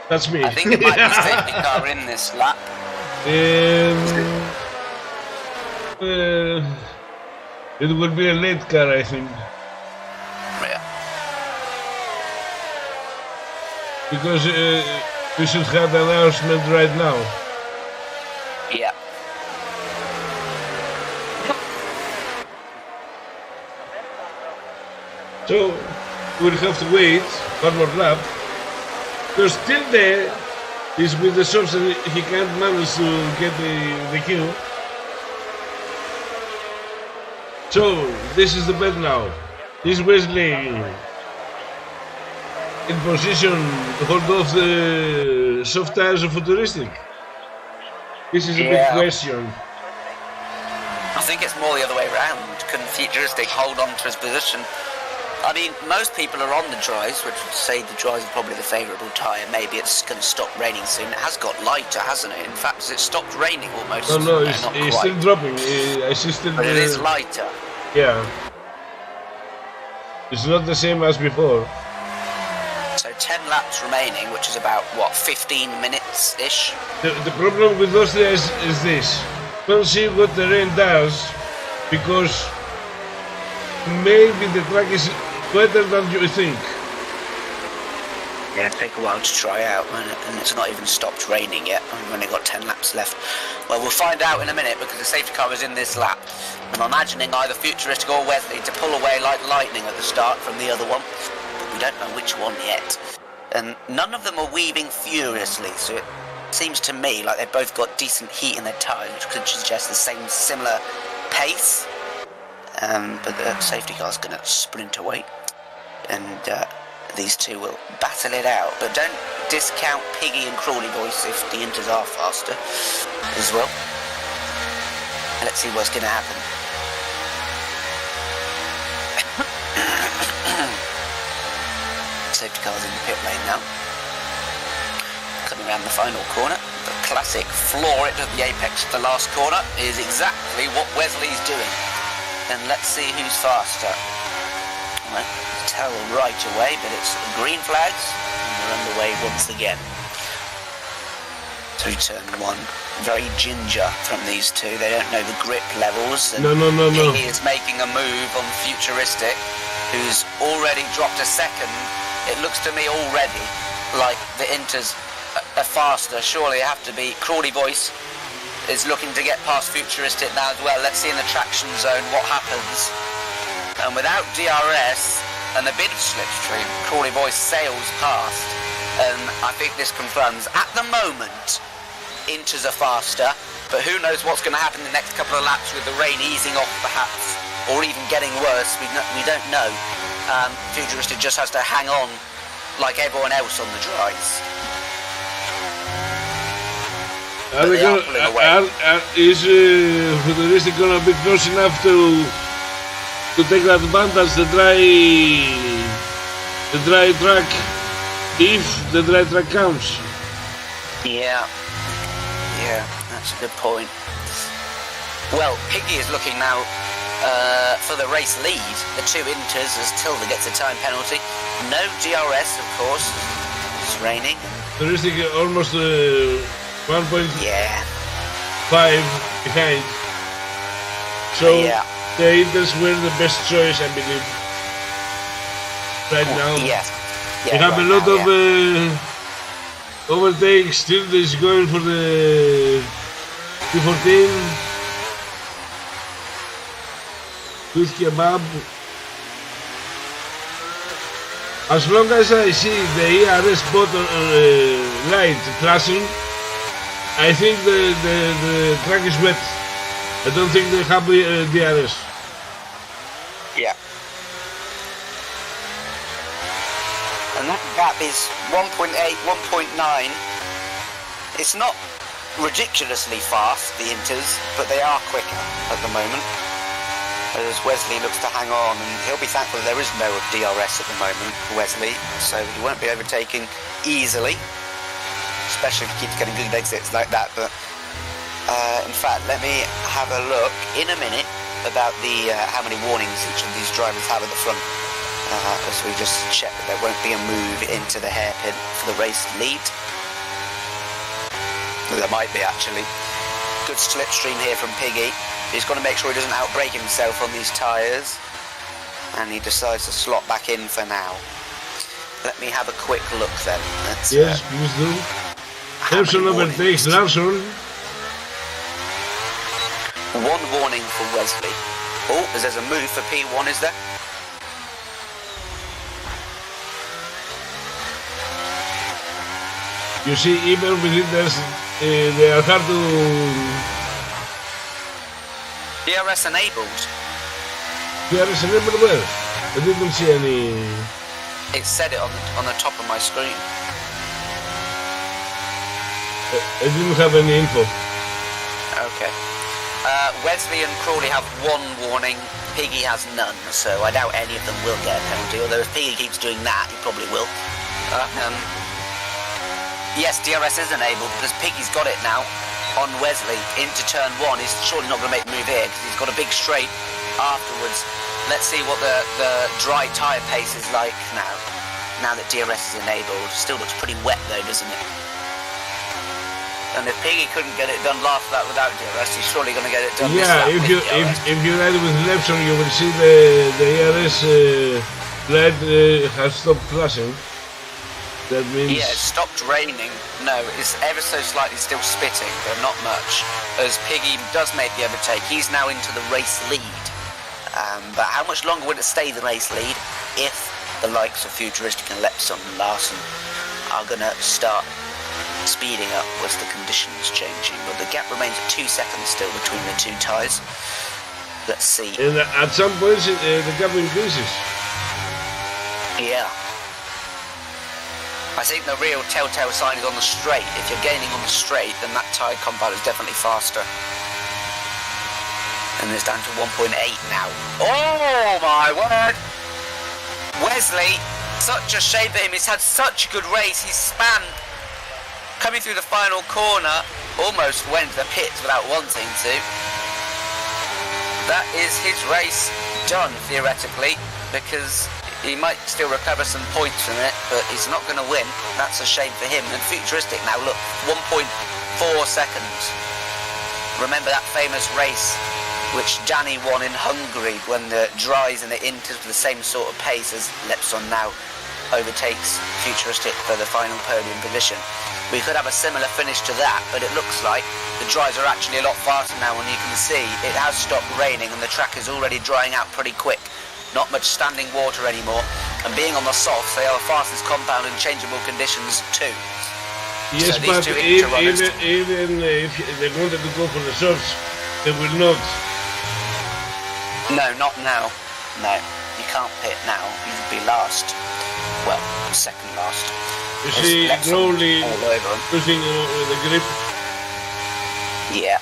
That's me. I think it might be safety car in this lap. It will be a late car, I think. Yeah. Because we should have the announcement right now. Yeah. So we'll have to wait one more lap. Because still there is with the shops and he can't manage to get the queue. So this is the bet now. Is Wesley in position to hold off the soft tires of Futuristic? This is a big question. I think it's more the other way around. Can Futuristic hold on to his position? I mean, most people are on the dries, which would say the dries are probably the favourable tyre. Maybe it's going to stop raining soon. It has got lighter, hasn't it? In fact, has it stopped raining almost? No, not it's quite. still dropping. I see still. But it is lighter. Yeah. It's not the same as before. So 10 laps remaining, which is about, what, 15 minutes-ish? The problem with Austria is this. Don't see what the rain does, because maybe the track is better than you think. Yeah, it'll take a while to try out, and it's not even stopped raining yet. We've only got 10 laps left. Well, we'll find out in a minute, because the safety car is in this lap. I'm imagining either Futuristic or Wesley to pull away like lightning at the start from the other one, but we don't know which one yet. And none of them are weaving furiously, so it seems to me like they've both got decent heat in their tyres, which could suggest the same similar pace. But the safety car's going to sprint away, and these two will battle it out. But don't discount Piggy and Crawley Voice if the Inters are faster as well. Let's see what's going to happen. Safety car's in the pit lane now. Coming around the final corner. The classic floor it at the apex of the last corner is exactly what Wesley's doing. And let's see who's faster. Well, tell right away, but it's green flags, and we're underway once again. Through turn one. Very ginger from these two. They don't know the grip levels. And No. He is making a move on Futuristic, who's already dropped a second. It looks to me already like the Inters are faster. Surely they have to be. Crawley Voice is looking to get past Futuristic now as well. Let's see in the traction zone what happens. And without DRS and a bit of slipstream, Crawley Voice sails past. And I think this confirms, at the moment, Inters are faster, but who knows what's going to happen in the next couple of laps with the rain easing off perhaps, or even getting worse. We don't know. Futuristic just has to hang on like everyone else on the dries. Is Futuristic gonna be close enough to take advantage the dry track if the dry track counts? Yeah, that's a good point. Well, Piggy is looking now for the race lead. The two Inters as Tilda gets a time penalty. No DRS, of course. It's raining. There is almost 1.5 Yeah. behind. So Yeah. the Inters were the best choice, I believe, right now. Yeah. We have a lot of overtakes. Tilda is going for the P14. Good kebab. As long as I see the ERS button light flashing, I think the track is wet. I don't think they have DRS. Yeah. And that gap is 1.8, 1.9. It's not ridiculously fast, the Inters, but they are quicker at the moment. As Wesley looks to hang on, and he'll be thankful there is no DRS at the moment, Wesley, so he won't be overtaking easily, especially if he keeps getting good exits like that. But in fact, let me have a look in a minute about the how many warnings each of these drivers have at the front, as we just check that there won't be a move into the hairpin for the race lead. Well, there might be, actually. Good slipstream here from Piggy. He's got to make sure he doesn't outbrake himself on these tyres, and he decides to slot back in for now. Let me have a quick look then. Yes, please do. Larson overtakes Larson. One warning for Wesley. Oh, there's a move for P1, is there? You see, even with Inters, they are hard to... DRS enabled. DRS enabled where? I didn't see any... It said it on the top of my screen. I didn't have any info. Okay. Wesley and Crawley have one warning. Piggy has none, so I doubt any of them will get a penalty. Although if Piggy keeps doing that, he probably will. Yes, DRS is enabled because Piggy's got it now on Wesley into turn 1. He's surely not going to make the move here because he's got a big straight afterwards. Let's see what the dry tyre pace is like now that DRS is enabled. Still looks pretty wet though, doesn't it? And if Piggy couldn't get it done last lap without DRS, he's surely going to get it done this lap with DRS. If you ride with Lepson, you will see the ERS light has stopped flashing. That means... Yeah, it stopped raining. No, it's ever so slightly still spitting, but not much. As Piggy does make the overtake, he's now into the race lead. But how much longer would it stay the race lead if the likes of Futuristic and Lepson and Larson are going to start speeding up as the conditions changing? But the gap remains at 2 seconds still between the two tyres. Let's see. And at some points the gap increases. Yeah. I think the real telltale sign is on the straight. If you're gaining on the straight, then that tyre compound is definitely faster. And it's down to 1.8 now. Oh my word! Wesley, such a shame for him. He's had such a good race. He's spanned coming through the final corner. Almost went to the pits without wanting to. That is his race done, theoretically, because he might still recover some points from it, but he's not going to win. That's a shame for him. And Futuristic now, look, 1.4 seconds. Remember that famous race which Danny won in Hungary when the dries and the Inters were the same sort of pace as Lepson now overtakes Futuristic for the final podium position. We could have a similar finish to that, but it looks like the dries are actually a lot faster now, and you can see it has stopped raining and the track is already drying out pretty quick. Not much standing water anymore, and being on the softs, they are the fastest compound in changeable conditions too. Yes, so but even if they wanted to go for the softs, they will not. No, not now. No, you can't pit now. You would be last. Well, second last. You see, Crowley losing the grip. Yeah.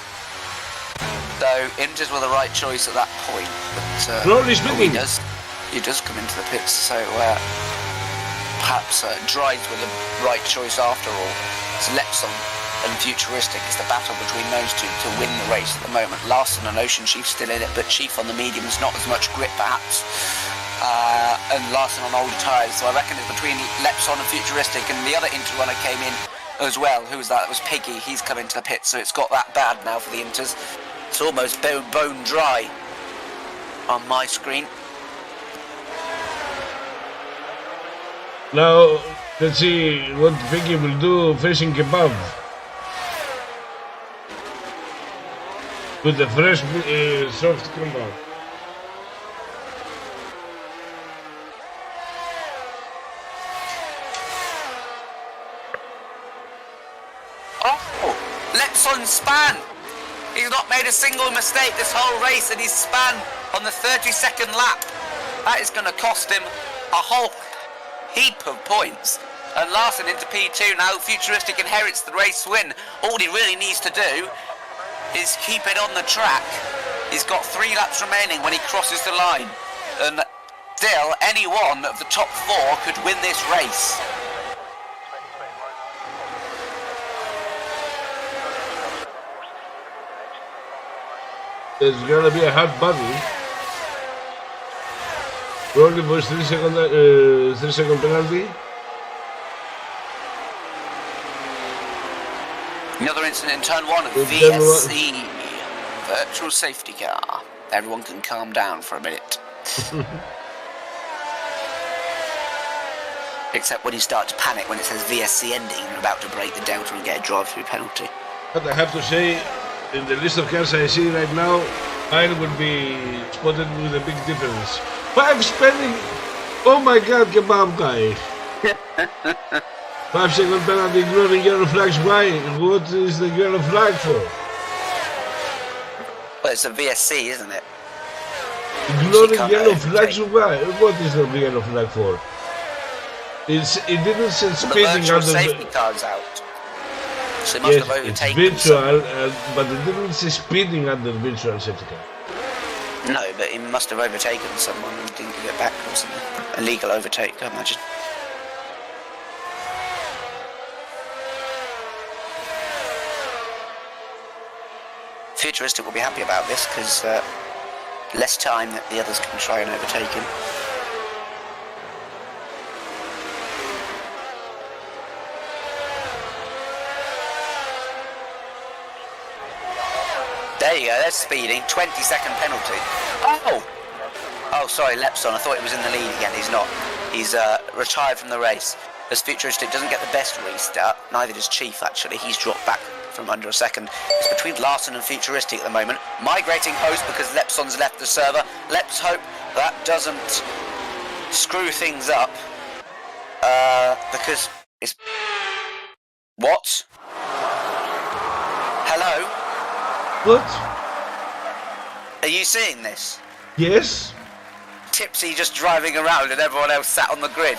So Inters were the right choice at that point, but Crowley's winning. He does come into the pits, so perhaps Drives were the right choice after all. It's Lepson and Futuristic. It's the battle between those two to win the race at the moment. Larson and Ocean Chief still in it, but Chief on the mediums, not as much grip perhaps. And Larson on older tyres, so I reckon it's between Lepson and Futuristic, and the other Inter runner came in as well. Who was that? It was Piggy. He's come into the pit, so it's got that bad now for the Inters. It's almost bone dry on my screen. Now, let's see what Piggy will do facing Kebab. With the fresh soft compound. Oh, Lepson span. He's not made a single mistake this whole race, and he's span on the 32nd lap. That is going to cost him a whole heap of points. And Larson into P2 now. Futuristic inherits the race win. All he really needs to do is keep it on the track. He's got 3 laps remaining when he crosses the line. And still, any one of the top 4 could win this race. There's gonna be a hard battle. Probably for 3-second penalty. Another incident in turn 1 of VSC. Virtual safety car. Everyone can calm down for a minute. Except when you start to panic when it says VSC ending and you're about to break the delta and get a drive-through penalty. But I have to say, in the list of cars I see right now, mine will be spotted with a big difference. 5 spending! Oh my god, Kebab guy! 5-second penalty, ignoring yellow flags. Why? What is the yellow flag for? Well, it's a VSC, isn't it? Ignoring yellow flags. Why? What is the yellow flag for? It didn't say speeding under the safety car's out. So it must have overtaken it's virtual, but it didn't say speeding under virtual safety car. No, but he must have overtaken someone and didn't get back or something. Illegal overtake, I imagine. Futuristic will be happy about this because less time that the others can try and overtake him. There you go, there's speeding. 20-second penalty. Oh, sorry, Lepson. I thought he was in the lead again. He's not. He's retired from the race. As Futuristic doesn't get the best restart, neither does Chief, actually. He's dropped back from under a second. It's between Larson and Futuristic at the moment. Migrating host because Lepson's left the server. Let's hope that doesn't screw things up. Because it's... What? Hello? What? Are you seeing this? Yes? Tipsy just driving around and everyone else sat on the grid.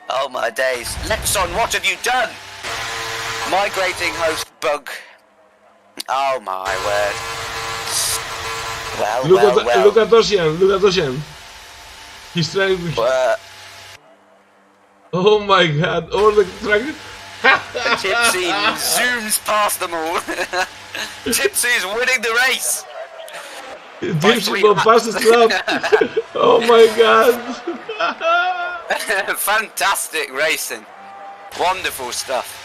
Oh my days. Lepson, what have you done? Migrating host bug. Oh my word. Well. Look at Ocean. He's trying to... Oh my god, all the track... Tipsy zooms past them all. Tipsy is winning the race. Tipsy will pass the lap. Oh my god. Fantastic racing. Wonderful stuff.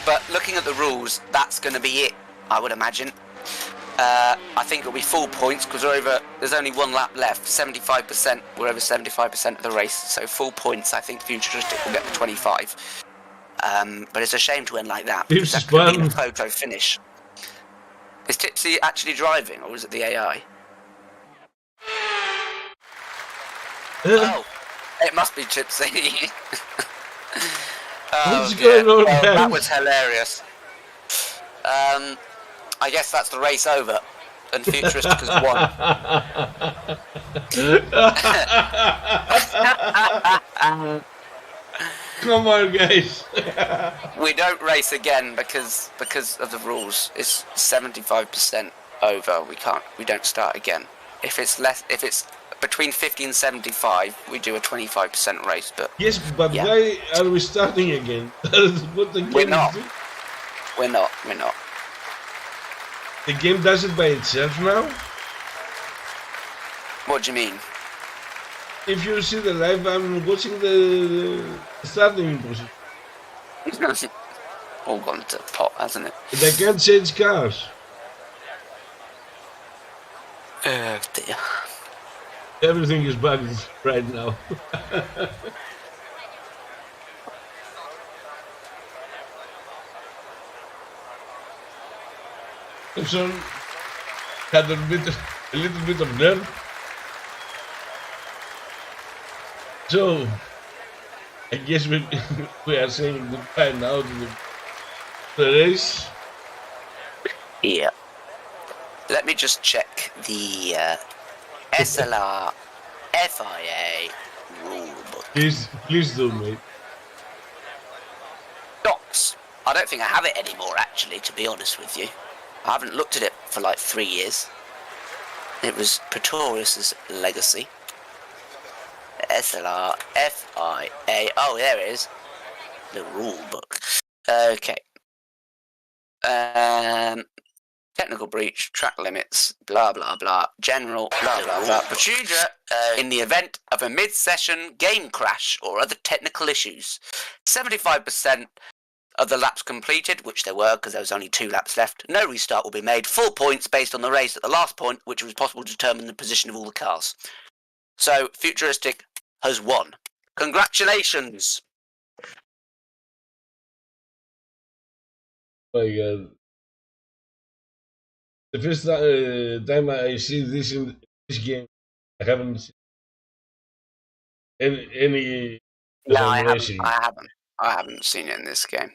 But looking at the rules, that's going to be it, I would imagine. I think it'll be full points because there's only 1 lap left. 75%, we're over 75% of the race. So full points, I think Futuristic will get the 25. But it's a shame to end like that because that could be a photo finish. Is Tipsy actually driving or is it the AI? Oh, it must be Tipsy. What's going on, well, that was hilarious. I guess that's the race over and Futuristic has won. Come on, guys. We don't race again because of the rules. It's 75% over. We don't start again. If it's between 50 and 75, we do a 25% race. But Yes, but yeah. why are we starting again? That's what the We're game not. is doing. We're not. The game does it by itself now? What do you mean? If you see the live, I'm watching the starting position. All gone to pot, hasn't it? And I can't change cars. Oh dear. Everything is bugged right now. Simpson had a little bit of nerve. So, I guess we are saying goodbye now to the race. Yeah. Let me just check the SLR FIA rulebook. Please do, mate. Docs. I don't think I have it anymore, actually, to be honest with you. I haven't looked at it for like 3 years. It was Pretorius's legacy. SLR FIA. Oh, there it is. The rulebook. Okay. Technical breach, track limits, blah blah blah, general, blah blah blah. Procedure in the event of a mid-session game crash or other technical issues. 75% of the laps completed, which there were because there was only 2 laps left. No restart will be made. Full points based on the race at the last point, which was possible to determine the position of all the cars. So, Futuristic has won. Congratulations! Oh my God. The first time I see this in this game, I haven't seen any No, I haven't. racing. I haven't seen it in this game.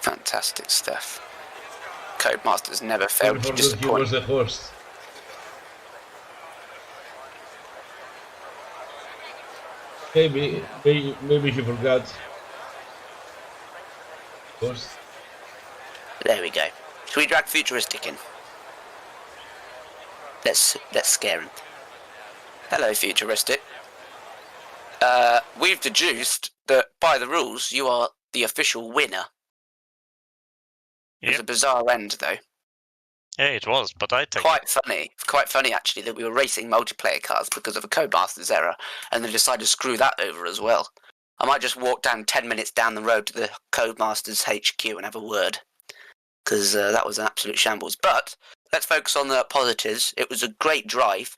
Fantastic stuff. Codemasters never failed to He disappoint. was the host. Maybe he forgot. Of course. There we go. Should we drag Futuristic in? Let's scare him. Hello, Futuristic. We've deduced that by the rules, you are the official winner. It was a bizarre end, though. Yeah, it was, but I think Quite funny actually that we were racing multiplayer cars because of a Codemasters error, and they decided to screw that over as well. I might just walk down 10 minutes down the road to the Codemasters HQ and have a word, because that was an absolute shambles. But let's focus on the positives. It was a great drive,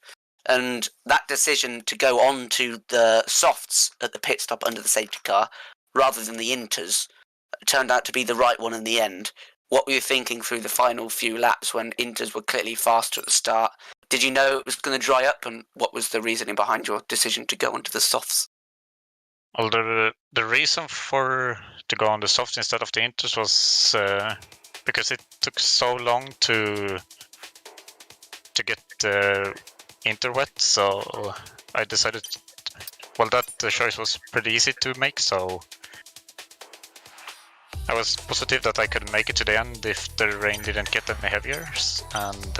and that decision to go on to the softs at the pit stop under the safety car rather than the inters turned out to be the right one in the end. What were you thinking through the final few laps when inters were clearly faster at the start? Did you know it was going to dry up, and what was the reasoning behind your decision to go onto the softs? well, the reason to go on the soft instead of the inters was because it took so long to get the inter wet. So I decided, well, that the choice was pretty easy to make. So I was positive that I could make it to the end if the rain didn't get any heavier, and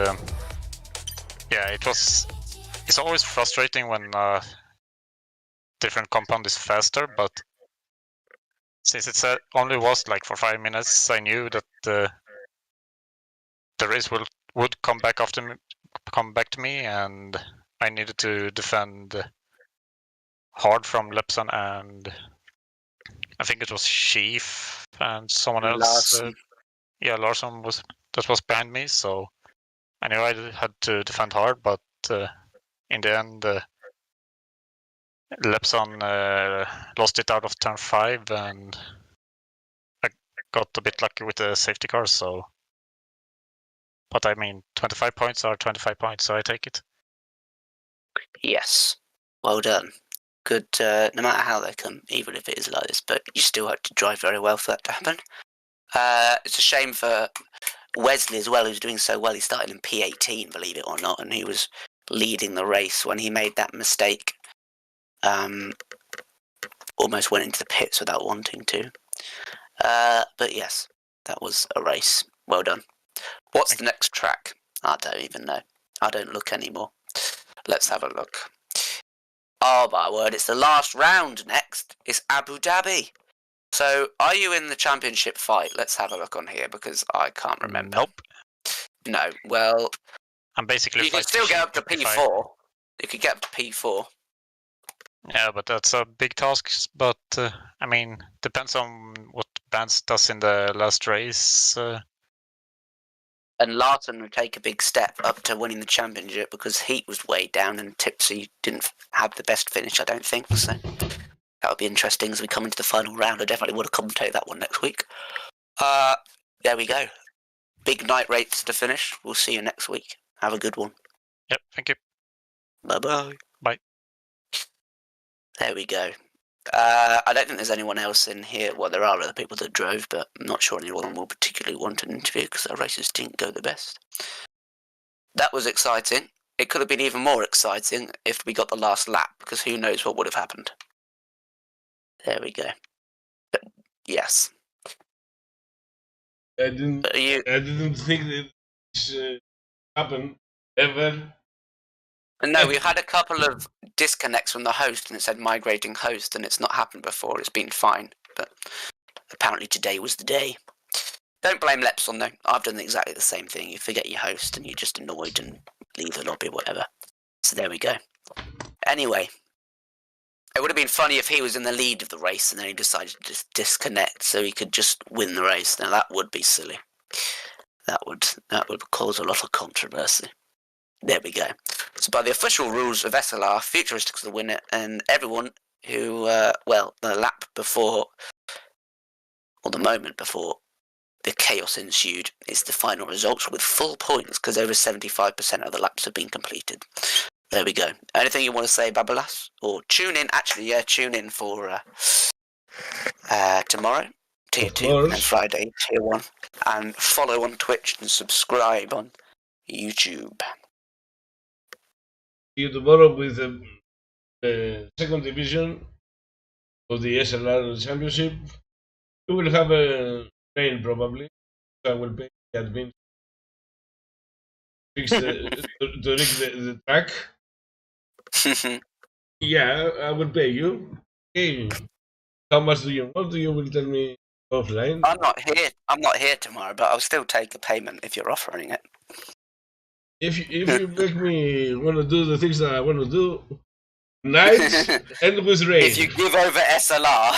yeah, it's always frustrating when different compound is faster, but since it only was like for 5 minutes, I knew that the race would come back to me, and I needed to defend hard from Lepson and I think it was Chief and someone else. Larson was behind me, so I knew I had to defend hard. But in the end, Lepson lost it out of turn 5, and I got a bit lucky with the safety car. So, but I mean, 25 points are 25 points, so I take it. Yes, well done. Good, no matter how they come, even if it is like this, but you still had to drive very well for that to happen. It's a shame for Wesley as well, who's doing so well. He started in P18, believe it or not, and he was leading the race when he made that mistake Almost went into the pits without wanting to. But yes, that was a race. Well done. What's the next track? I don't even know. I don't look anymore. Let's have a look. Oh my word, it's the last round next. It's Abu Dhabi. So, are you in the championship fight? Let's have a look on here because I can't remember. Nope. No, well, I'm basically you can still get up to P4. You could get up to P4. Yeah, but that's a big task. But I mean, depends on what Vance does in the last race. And Larson would take a big step up to winning the championship because Heat was way down and Tipsy didn't have the best finish, I don't think. So that would be interesting as we come into the final round. I definitely want to commentate that one next week. There we go. Big night rates to finish. We'll see you next week. Have a good one. Yep, thank you. Bye-bye. Bye. There we go. I don't think there's anyone else in here. Well, there are other people that drove, but I'm not sure anyone will particularly want an interview because their races didn't go the best. That was exciting. It could have been even more exciting if we got the last lap, because who knows what would have happened. There we go. But, yes. I didn't think that this happened ever. No, we've had a couple of disconnects from the host, and it said migrating host, and it's not happened before. It's been fine, but apparently today was the day. Don't blame Lepson, though. I've done exactly the same thing. You forget your host, and you're just annoyed and leave the lobby, whatever. So there we go. Anyway, it would have been funny if he was in the lead of the race, and then he decided to just disconnect so he could just win the race. Now, that would be silly. That would cause a lot of controversy. There we go. So by the official rules of SLR, Futuristics the winner, and everyone who, the lap before, or the moment before the chaos ensued, is the final results with full points, because over 75% of the laps have been completed. There we go. Anything you want to say, Babalas? Or tune in, tune in for tomorrow, Tier 2, and Friday, Tier 1. And follow on Twitch and subscribe on YouTube. You tomorrow with the second division of the SLR Championship. We will have a rain probably. So I will pay the admin to rig the track. Yeah, I will pay you. Hey, how much do you want? You will tell me offline. I'm not here tomorrow, but I'll still take a payment if you're offering it. If you make me want to do the things that I want to do, nights and with rain. If you give over SLR.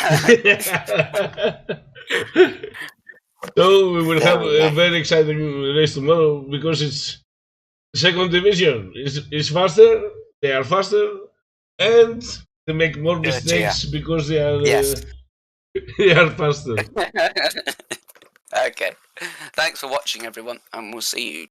So we will have a very exciting race tomorrow because it's second division. It's faster, they are faster, and they make more mistakes because they are they are faster. Okay. Thanks for watching, everyone, and we'll see you